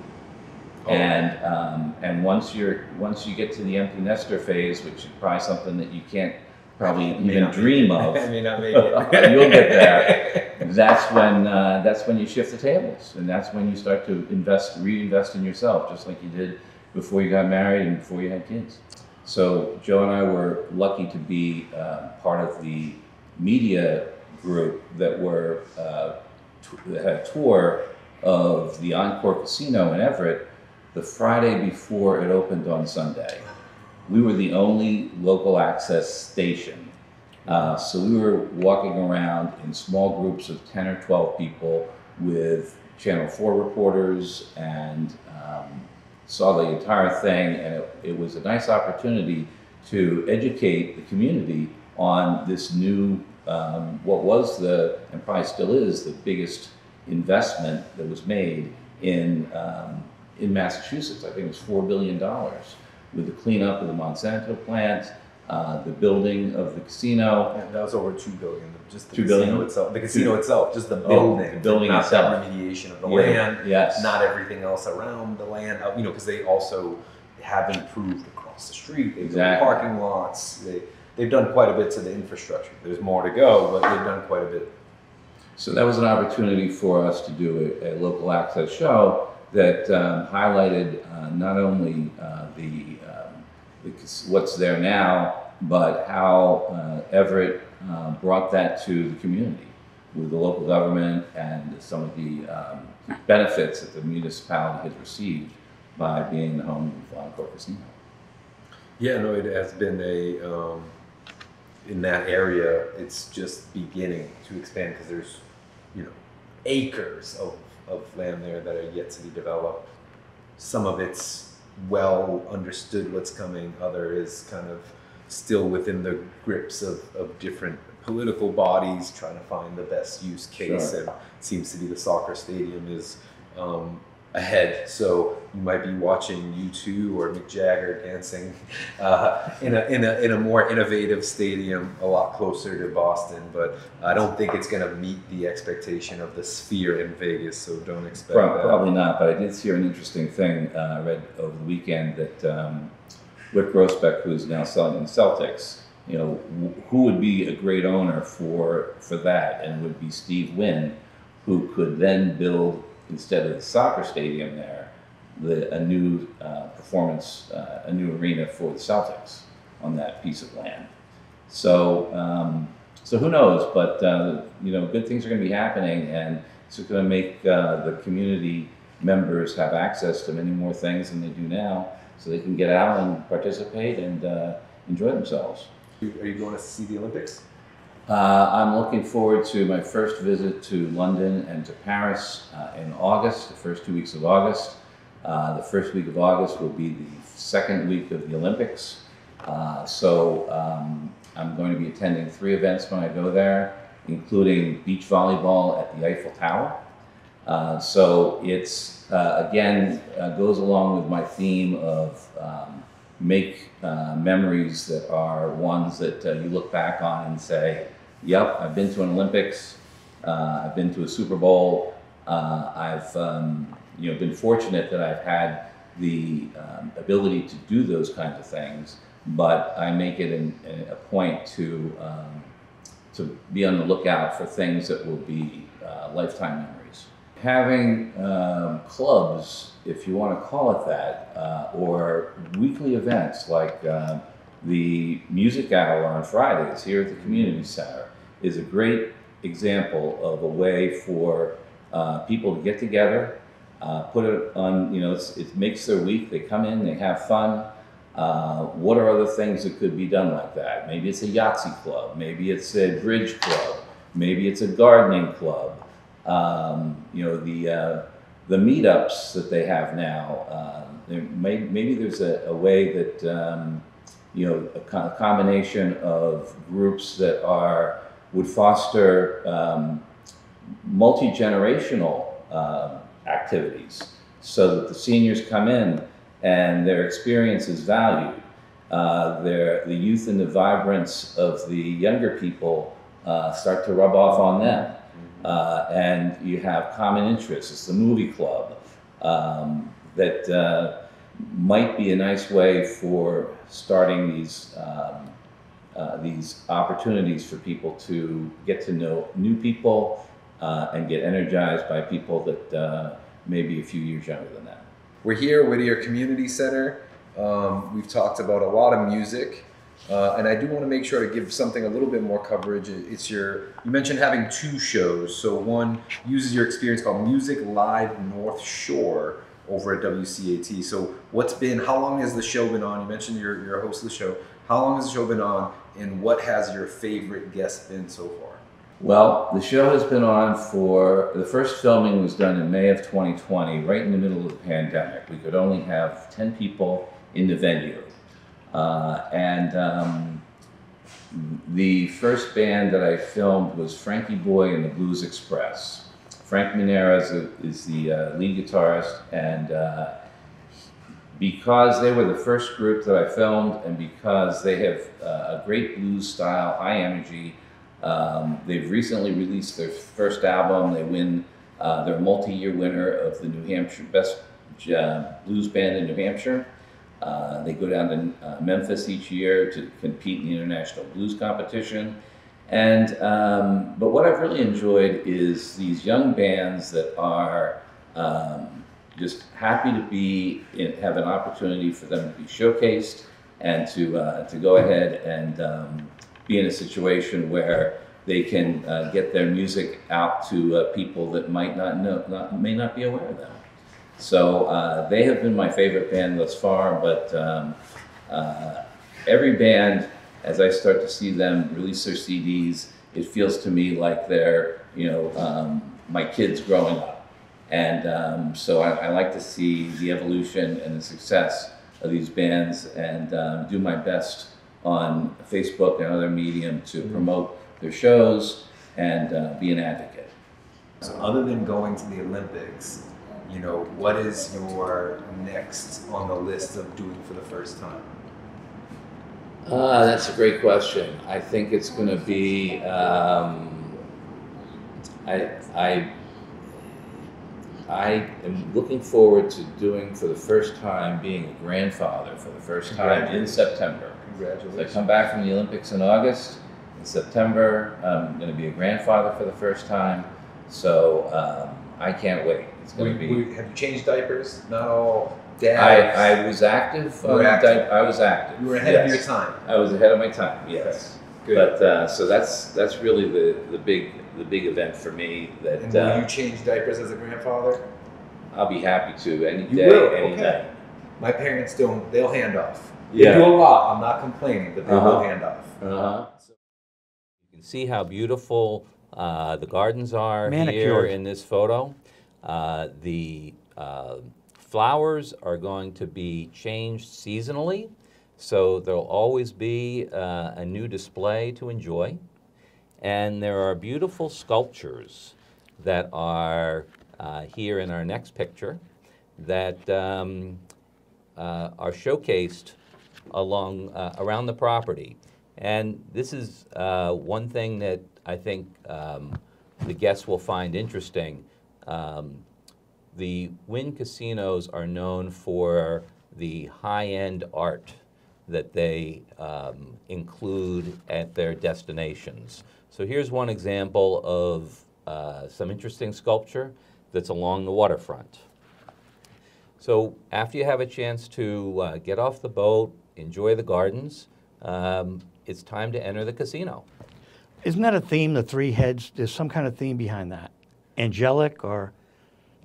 Oh. And once you get to the empty nester phase, which is probably something that you can't probably even dream of, I may not make it. you'll get there. That's when you shift the tables, and that's when you start to reinvest in yourself, just like you did before you got married and before you had kids. So Joe and I were lucky to be part of the media group that that had a tour of the Encore Casino in Everett the Friday before it opened on Sunday. We were the only local access station. So we were walking around in small groups of 10 or 12 people with Channel 4 reporters and saw the entire thing, and it was a nice opportunity to educate the community on this new, what was and probably still is, the biggest investment that was made in Massachusetts. I think it was $4 billion with the cleanup of the Monsanto plant, the building of the casino. Yeah, that was over $2 billion. Just the $2 casino billion? itself. The casino itself, just the building. The building not itself. the remediation of the land. Yes. Not everything else around the land. Because they also have improved across the street. They've built parking lots. They've done quite a bit to the infrastructure. There's more to go, but they've done quite a bit. So that was an opportunity for us to do a local access show that highlighted not only what's there now, but how Everett brought that to the community with the local government and some of the benefits that the municipality has received by being the home of Encore Casino. Yeah, no, it has been in that area, it's just beginning to expand because there's, acres of land there that are yet to be developed. Some of it's well understood what's coming, other is kind of still within the grips of different political bodies trying to find the best use case. Sure. And it seems to be the soccer stadium is ahead. So you might be watching U2 or Mick Jagger dancing in a more innovative stadium a lot closer to Boston, but I don't think it's going to meet the expectation of the Sphere in Vegas, so don't expect that. Probably not, but I did hear an interesting thing I read over the weekend that Rick Grossbeck, who's now selling the Celtics, who would be a great owner for that, and it would be Steve Wynn, who could then build, instead of the soccer stadium there, a new a new arena for the Celtics on that piece of land. So, so who knows? But good things are going to be happening, and it's going to make the community members have access to many more things than they do now, so they can get out and participate and enjoy themselves. Are you going to see the Olympics? I'm looking forward to my first visit to London and to Paris in August, the first 2 weeks of August. The first week of August will be the second week of the Olympics. So I'm going to be attending 3 events when I go there, including beach volleyball at the Eiffel Tower. So it's, again, goes along with my theme of make memories that are ones that you look back on and say, yep, I've been to an Olympics, I've been to a Super Bowl, I've been fortunate that I've had the ability to do those kinds of things, but I make it a point to be on the lookout for things that will be lifetime memories. Having clubs, if you want to call it that, or weekly events like the Music Hour on Fridays here at the Community Center is a great example of a way for people to get together, put it on, it makes their week, they come in, they have fun, What are other things that could be done like that? Maybe it's a Yahtzee club, maybe it's a bridge club, maybe it's a gardening club. You know, the meetups that they have now, maybe there's a way that, you know, a combination of groups that would foster multi-generational activities, so that the seniors come in and their experience is valued. The youth and the vibrance of the younger people start to rub off on them. And you have common interests. It's the movie club that might be a nice way for starting these opportunities for people to get to know new people and get energized by people that may be a few years younger than them. We're here at Whittier Community Center. We've talked about a lot of music, and I do want to make sure to give something a little bit more coverage. You mentioned having 2 shows. So one uses your experience called Music Live North Shore over at WCAT. So how long has the show been on? You mentioned you're a host of the show. How long has the show been on, and what has your favorite guest been so far? Well, the show has been on the first filming was done in May of 2020, right in the middle of the pandemic. We could only have 10 people in the venue. The first band that I filmed was Frankie Boy and the Blues Express. Frank Minera is the lead guitarist, and because they were the first group that I filmed, and because they have a great blues style, high energy, they've recently released their first album. They're a multi-year winner of the New Hampshire Best Blues Band in New Hampshire. They go down to Memphis each year to compete in the International Blues Competition. But what I've really enjoyed is these young bands that are just happy to have an opportunity for them to be showcased and to go ahead and be in a situation where they can get their music out to people that may not be aware of them. So they have been my favorite band thus far, but every band, as I start to see them release their CDs, it feels to me like they're, my kids growing up. And so I like to see the evolution and the success of these bands, and do my best on Facebook and other medium to promote their shows and be an advocate. So other than going to the Olympics, what is your next on the list of doing for the first time? That's a great question. I think it's going to be, I am looking forward to doing for the first time, being a grandfather for the first time in September. Congratulations. So I come back from the Olympics in August. In September, I'm going to be a grandfather for the first time. So I can't wait. It's going to be. Have you changed diapers? Not all dads. I was active. I was active. You were ahead of your time. I was ahead of my time. Yes. Okay. Good. But so that's really the big event for me. That and will you change diapers as a grandfather? I'll be happy to any you day, will? any night. My parents don't. They'll hand off. Yeah. They do a lot. I'm not complaining, but they will hand off. You can see how beautiful the gardens are here Manicured. in this photo. The flowers are going to be changed seasonally, so there'll always be a new display to enjoy. And there are beautiful sculptures that are here in our next picture that are showcased around the property. And this is one thing that I think the guests will find interesting. The Wynn casinos are known for the high-end art that they include at their destinations. So here's one example of some interesting sculpture that's along the waterfront. So after you have a chance to get off the boat, enjoy the gardens, it's time to enter the casino. Isn't that a theme, the 3 heads? There's some kind of theme behind that. Angelic, or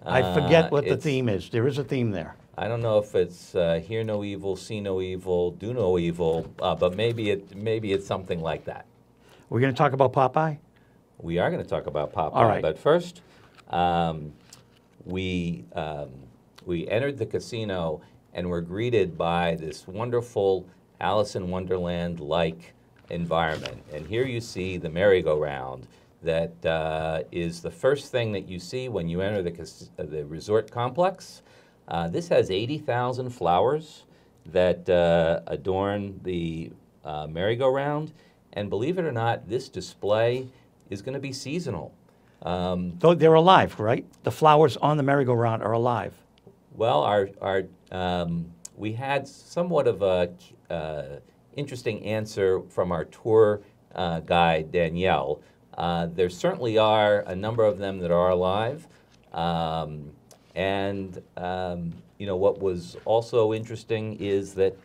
I forget what the theme is. There is a theme there. I don't know if it's hear no evil, see no evil, do no evil, but maybe it's something like that. We're going to talk about Popeye? We are going to talk about Popeye, All right. but first, we entered the casino and were greeted by this wonderful Alice in Wonderland-like environment. And here you see the merry-go-round that is the first thing that you see when you enter the resort complex. This has 80,000 flowers that adorn the merry-go-round. And believe it or not, this display is going to be seasonal. Though they're alive, right? The flowers on the merry-go-round are alive. Well, we had somewhat of a interesting answer from our tour guide, Danielle. There certainly are a number of them that are alive. You know, what was also interesting is that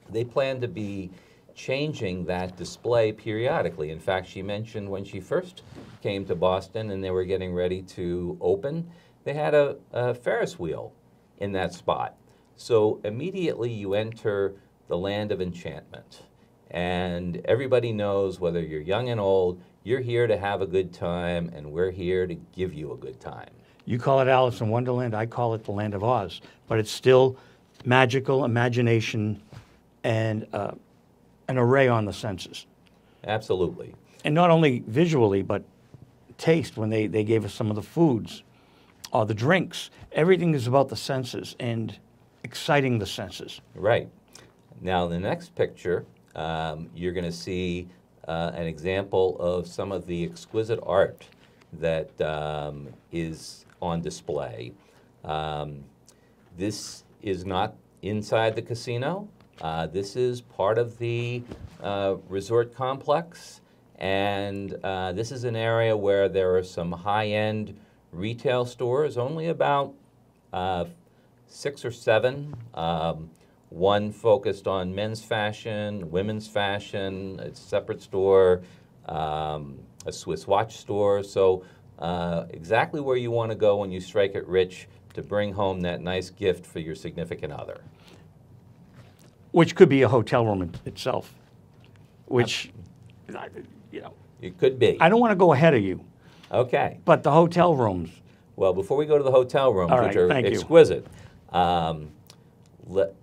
they plan to be changing that display periodically. In fact, she mentioned when she first came to Boston and they were getting ready to open, they had a Ferris wheel in that spot. So immediately you enter the land of enchantment. And everybody knows, whether you're young and old, you're here to have a good time, and we're here to give you a good time. You call it Alice in Wonderland, I call it the Land of Oz. But it's still magical imagination and an array on the senses. Absolutely. And not only visually, but taste, when they gave us some of the foods or the drinks. Everything is about the senses and exciting the senses. Right. Now, the next picture, you're going to see an example of some of the exquisite art that is on display. This is not inside the casino. This is part of the resort complex, and this is an area where there are some high-end retail stores, only about 6 or 7. One focused on men's fashion, women's fashion, a separate store, a Swiss watch store. So exactly where you want to go when you strike it rich to bring home that nice gift for your significant other. Which could be a hotel room itself, which, you know. It could be. I don't want to go ahead of you. Okay. But the hotel rooms. Well, before we go to the hotel rooms, All right, which are thank you. exquisite,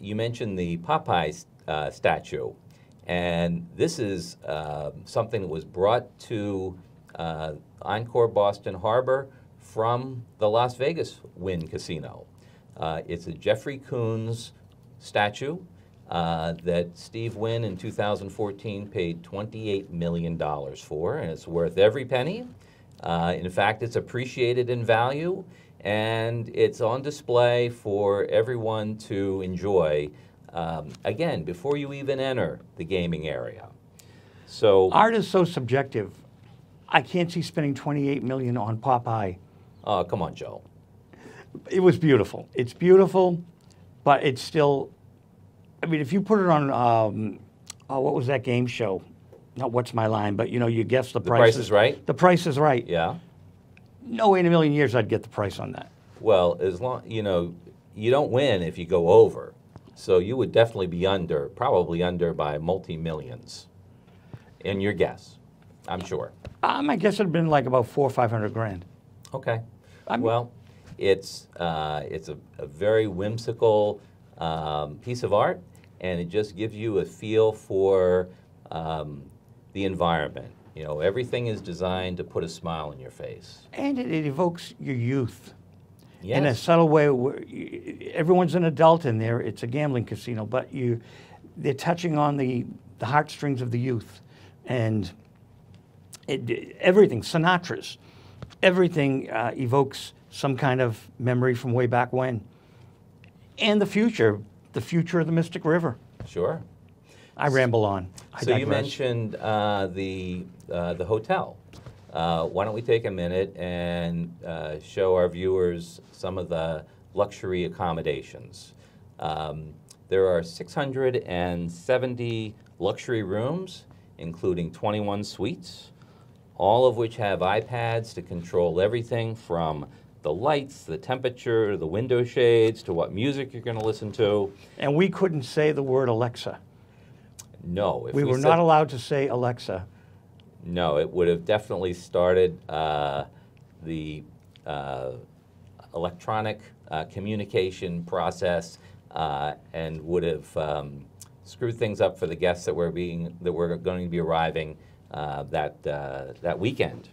you mentioned the Popeye statue, and this is something that was brought to Encore Boston Harbor from the Las Vegas Wynn Casino. It's a Jeffrey Coons statue that Steve Wynn in 2014 paid $28 million for, and it's worth every penny. In fact, it's appreciated in value, and it's on display for everyone to enjoy, again, before you even enter the gaming area. So art is so subjective. I can't see spending $28 million on Popeye. Oh, come on, Joe. It was beautiful. It's beautiful, but it's still, I mean, if you put it on, what was that game show? Not What's My Line, but, you know, you guess the price. The Price is Right? The Price is Right. Yeah. No way in a million years I'd get the price on that. Well, as long, you know, you don't win if you go over. So you would definitely be under, probably under by multi-millions in your guess, I'm sure. I guess it'd have been like about $400,000 or $500,000. Okay. Well, it's a very whimsical piece of art, and it just gives you a feel for the environment. You know, everything is designed to put a smile on your face. And it evokes your youth. Yes. In a subtle way. Everyone's an adult in there. It's a gambling casino, but they're touching on the heartstrings of the youth. And everything, Sinatra's, everything evokes some kind of memory from way back when. And the future of the Mystic River. Sure. I ramble on. So you mentioned the hotel. Why don't we take a minute and show our viewers some of the luxury accommodations. There are 670 luxury rooms, including 21 suites, all of which have iPads to control everything from the lights, the temperature, the window shades, to what music you're going to listen to. And we couldn't say the word Alexa. No. If we were not allowed to say Alexa. No, it would have definitely started the electronic communication process and would have screwed things up for the guests that were going to be arriving that weekend.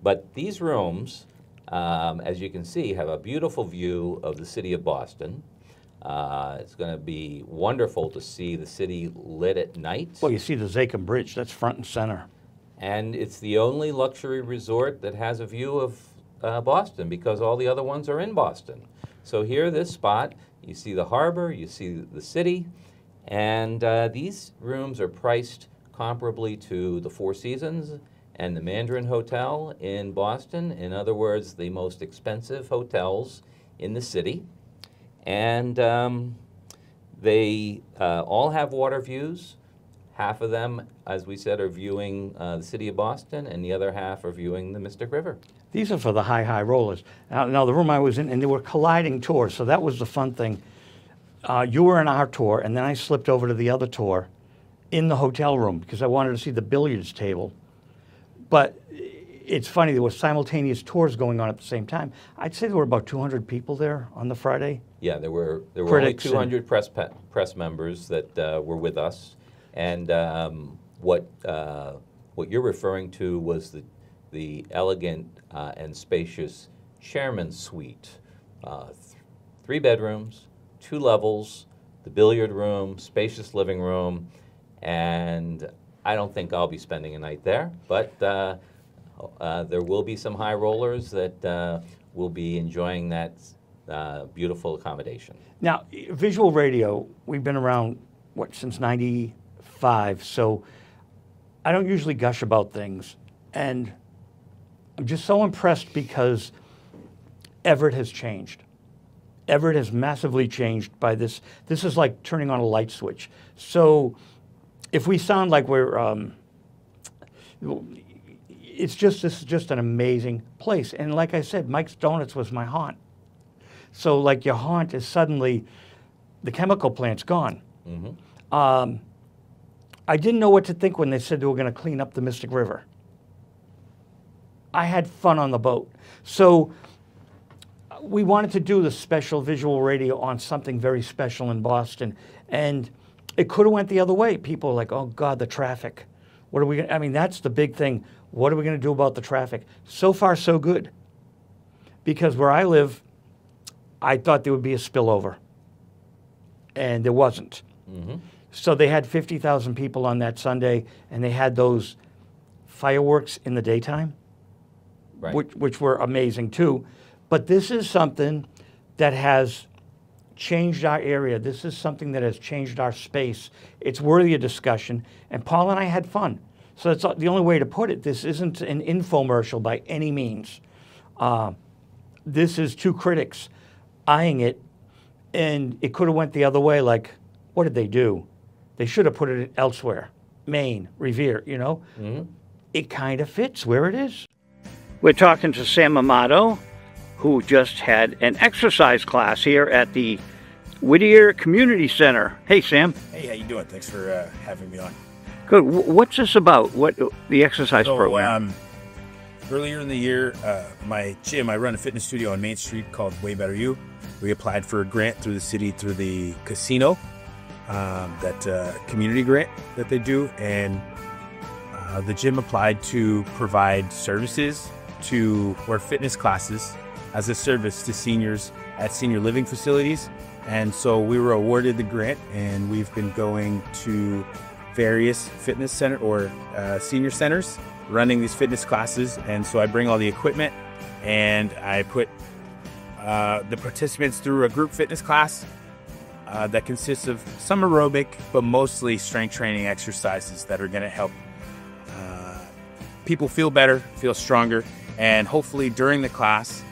But these rooms, as you can see, have a beautiful view of the city of Boston. It's going to be wonderful to see the city lit at night. Well, you see the Zakim Bridge, that's front and center. And it's the only luxury resort that has a view of Boston, because all the other ones are in Boston. So here, this spot, you see the harbor, you see the city, and these rooms are priced comparably to the Four Seasons and the Mandarin Hotel in Boston. In other words, the most expensive hotels in the city. And they all have water views. Half of them, as we said, are viewing the city of Boston, and the other half are viewing the Mystic River. These are for the high rollers. Now, the room I was in, and they were colliding tours, so that was the fun thing. You were in our tour, and then I slipped over to the other tour in the hotel room because I wanted to see the billiards table. But it's funny, there were simultaneous tours going on at the same time. I'd say there were about 200 people there on the Friday. Yeah, there were only 200 press members that were with us. And what you're referring to was the elegant and spacious chairman's suite. 3 bedrooms, 2 levels, the billiard room, spacious living room, and I don't think I'll be spending a night there, but there will be some high rollers that will be enjoying that beautiful accommodation. Now, visual radio, we've been around, since 95, so I don't usually gush about things, and I'm just so impressed because Everett has changed. Everett has massively changed by this. This is like turning on a light switch. So if we sound like we're, this is just an amazing place. And like I said, Mike's Donuts was my haunt. So like your haunt is suddenly, the chemical plant's gone. Mm-hmm. I didn't know what to think when they said they were going to clean up the Mystic River. I had fun on the boat. So we wanted to do the special visual radio on something very special in Boston. And it could have went the other way. People are like, oh, God, the traffic. What are we going to, I mean, that's the big thing. What are we going to do about the traffic? So far, so good. Because where I live, I thought there would be a spillover. And there wasn't. Mm-hmm. So they had 50,000 people on that Sunday, and they had those fireworks in the daytime, right, which were amazing too. But this is something that has changed our area. This is something that has changed our space. It's worthy of discussion, and Paul and I had fun. So that's the only way to put it. This isn't an infomercial by any means. This is 2 critics eyeing it, and it could have went the other way. Like, what did they do? They should have put it elsewhere. Maine, Revere, you know? Mm-hmm. It kind of fits where it is. We're talking to Sam Amato, who just had an exercise class here at the Whittier Community Center. Hey, Sam. Hey, how you doing? Thanks for having me on. Good. What's this about? What the exercise program? Earlier in the year, my gym, I run a fitness studio on Main Street called Way Better You. We applied for a grant through the city, through the casino, that community grant that they do, and the gym applied to provide services or fitness classes as a service to seniors at senior living facilities. And so we were awarded the grant, and we've been going to various fitness center or senior centers running these fitness classes. And so I bring all the equipment, and I put the participants through a group fitness class that consists of some aerobic, but mostly strength training exercises that are going to help people feel better, feel stronger, and hopefully during the class,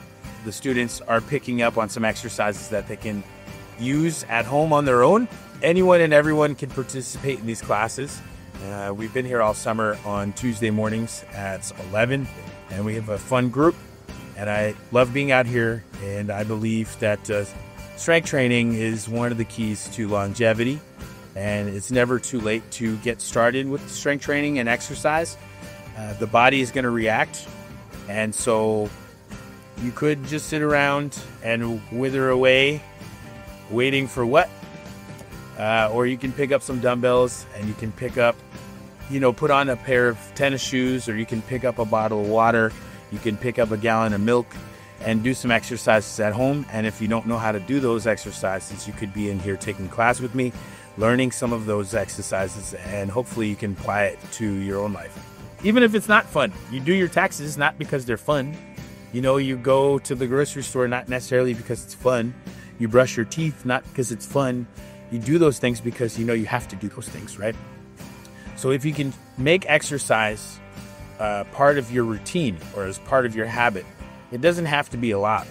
the students are picking up on some exercises that they can use at home on their own. Anyone and everyone can participate in these classes. We've been here all summer on Tuesday mornings at 11, and we have a fun group. and I love being out here, and I believe that strength training is one of the keys to longevity, and it's never too late to get started with strength training and exercise. The body is going to react, and so you could just sit around and wither away waiting for what? Or you can pick up some dumbbells, and you can pick up, put on a pair of tennis shoes, or you can pick up a bottle of water, you can pick up a gallon of milk and do some exercises at home. And if you don't know how to do those exercises, you could be in here taking class with me, learning some of those exercises, and hopefully you can apply it to your own life. Even if it's not fun, you do your taxes not because they're fun. You go to the grocery store not necessarily because it's fun. You brush your teeth not because it's fun. You do those things because you have to do those things, right? So if you can make exercise part of your routine or as part of your habit, it doesn't have to be a lot.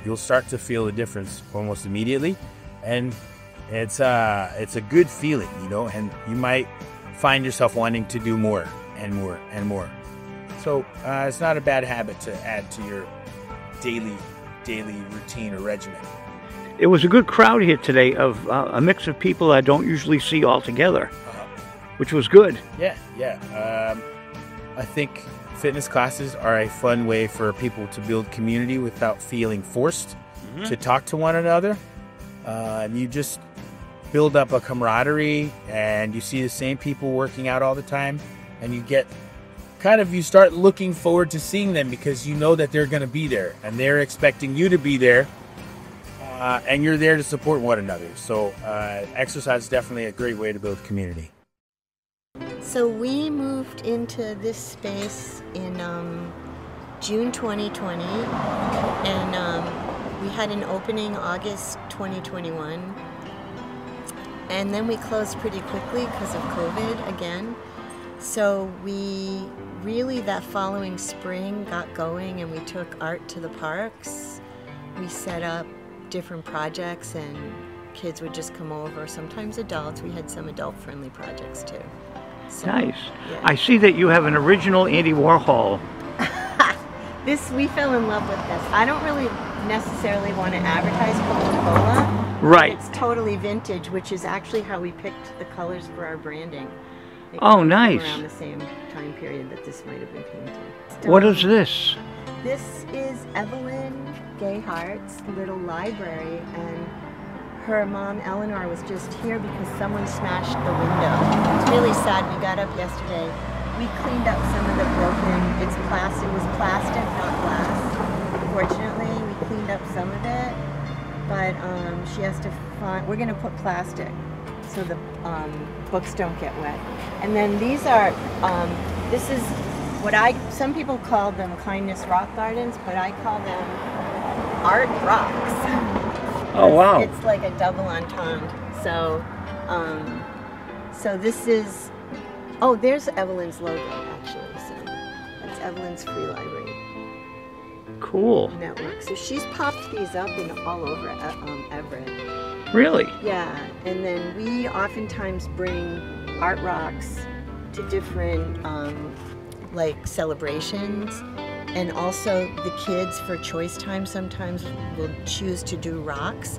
You'll start to feel a difference almost immediately, and it's a good feeling, and you might find yourself wanting to do more and more and more. So it's not a bad habit to add to your daily routine or regimen. It was a good crowd here today of a mix of people I don't usually see all together, which was good. Yeah. I think fitness classes are a fun way for people to build community without feeling forced to talk to one another. You just build up a camaraderie, and you see the same people working out all the time, and you start looking forward to seeing them because you know that they're going to be there, and they're expecting you to be there. And you're there to support one another. So exercise is definitely a great way to build community. So we moved into this space in June 2020, and we had an opening August 2021. And then we closed pretty quickly because of COVID again. So we really, that following spring, got going, and we took art to the parks. We set up different projects, and kids would just come over, sometimes adults. We had some adult-friendly projects too. So, nice. Yeah. I see that you have an original Andy Warhol. We fell in love with this. I don't really necessarily want to advertise Coca-Cola. Right. It's totally vintage, which is actually how we picked the colors for our branding. Oh, nice. Around the same time period that this might have been painted. What is this? This is Evelyn Gayhart's little library, and her mom Eleanor was just here because someone smashed the window. It's really sad. We got up yesterday. We cleaned up some of the broken, it was plastic, not glass. Unfortunately, we cleaned up some of it, but she has to find, we're gonna put plastic so the books don't get wet. And then these are, this is what some people call them kindness rock gardens, but I call them art rocks. Oh, wow. It's like a double entendre. So, so this is, there's Evelyn's logo actually. So that's Evelyn's Free Library Cool. Network. So she's popped these up in all over Everett. Really? Yeah, and then we oftentimes bring art rocks to different like celebrations, and also the kids for choice time sometimes will choose to do rocks.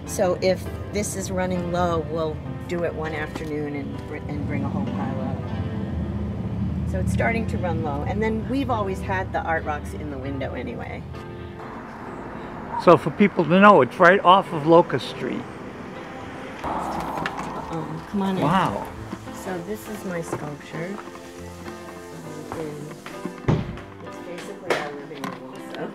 So if this is running low, we'll do it one afternoon and bring a whole pile up. So it's starting to run low, and then we've always had the art rocks in the window anyway. So for people to know, it's right off of Locust Street. Come on in. Wow. So this is my sculpture. It's basically our living room also.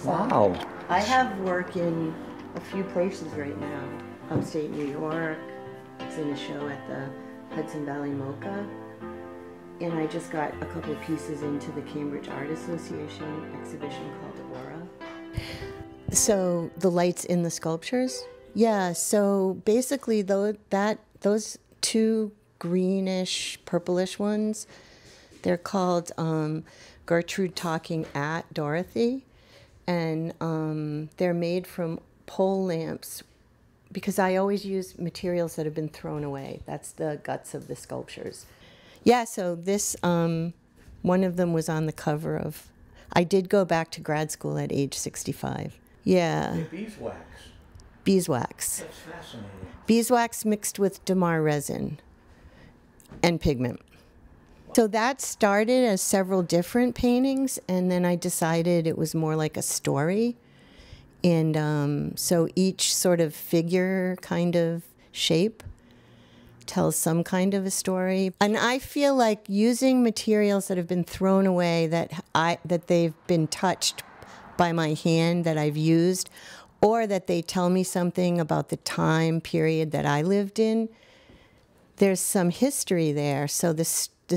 Wow. I have work in a few places right now. Upstate New York. I was in a show at the Hudson Valley MoCA. And I just got a couple of pieces into the Cambridge Art Association exhibition called Aura. So the lights in the sculptures? Yeah, so basically those two greenish, purplish ones, they're called Gertrude Talking at Dorothy. And they're made from pole lamps, because I always use materials that have been thrown away. That's the guts of the sculptures. Yeah, so this One of them was on the cover of... I did go back to grad school at age 65. Yeah. Beeswax. Beeswax. That's fascinating. Beeswax mixed with Damar resin and pigment. So that started as several different paintings, and then I decided it was more like a story. And so each sort of figure kind of shape tells some kind of a story. And I feel like using materials that have been thrown away, that they've been touched by my hand, that I've used, or that they tell me something about the time period that I lived in, there's some history there. So the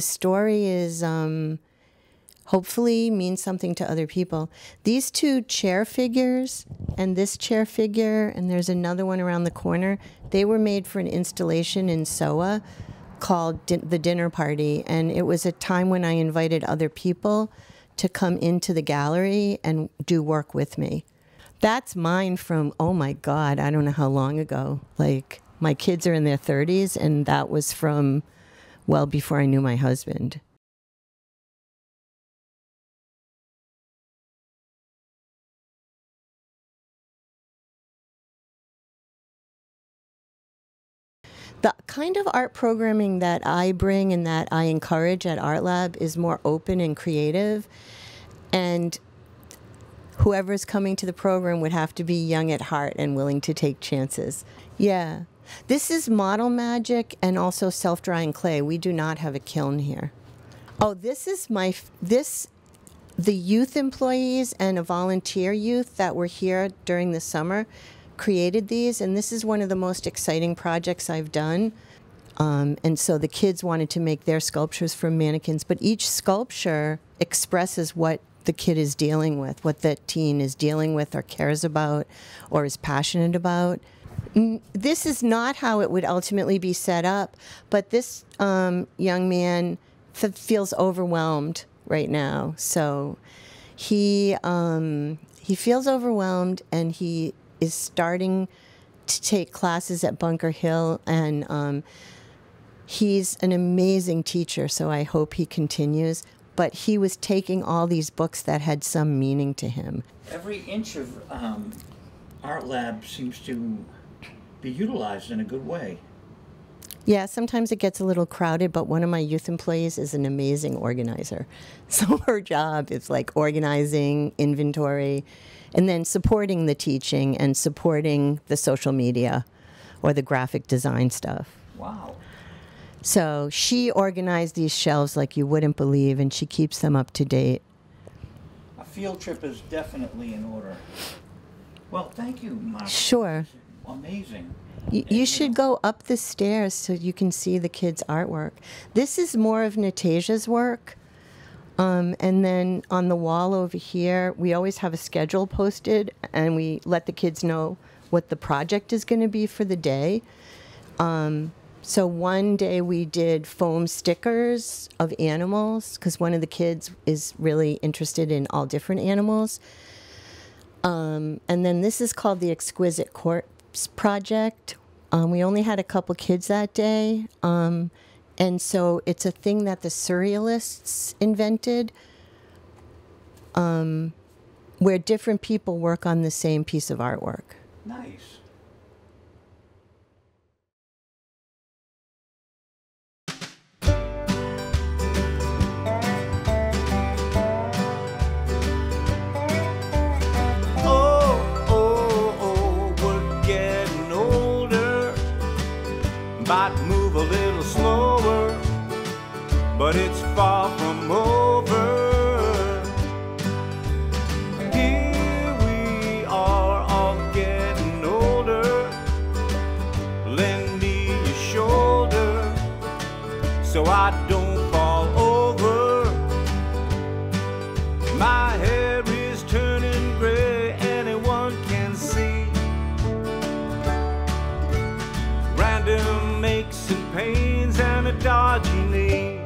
story is hopefully means something to other people. These two chair figures and this chair figure, and there's another one around the corner, they were made for an installation in SOA called The Dinner Party, and it was a time when I invited other people to come into the gallery and do work with me. That's mine from, oh my God, I don't know how long ago. Like, my kids are in their 30s, and that was from well before I knew my husband. The kind of art programming that I bring and that I encourage at Art Lab is more open and creative, and whoever's coming to the program would have to be young at heart and willing to take chances. Yeah. This is model magic and also self-drying clay. We do not have a kiln here. Oh, this is the youth employees and a volunteer youth that were here during the summer created these, and this is one of the most exciting projects I've done. And so the kids wanted to make their sculptures from mannequins, but each sculpture expresses what the kid is dealing with, what the teen is dealing with or cares about or is passionate about. This is not how it would ultimately be set up, but this young man feels overwhelmed right now. So he feels overwhelmed, and he is starting to take classes at Bunker Hill, and he's an amazing teacher, so I hope he continues. But he was taking all these books that had some meaning to him. Every inch of Art Lab seems to be utilized in a good way. Yeah, sometimes it gets a little crowded, but one of my youth employees is an amazing organizer. So her job is like organizing, inventory, and then supporting the teaching and supporting the social media or the graphic design stuff. Wow. So she organized these shelves like you wouldn't believe, and she keeps them up to date. A field trip is definitely in order. Well, thank you, Marty. Sure. Amazing. You should go up the stairs so you can see the kids' artwork. This is more of Natasia's work. And then on the wall over here, we always have a schedule posted, and we let the kids know what the project is going to be for the day. So one day we did foam stickers of animals, because one of the kids is really interested in all different animals. And then this is called the Exquisite Corpse Project. We only had a couple kids that day. And so it's a thing that the surrealists invented, where different people work on the same piece of artwork. Nice. Might move a little slower, but it's far from over. Here we are, all getting older. Lend me your shoulder so I don't fall over. My hair is turning gray, anyone can see. Random aches and pains and a dodgy knee.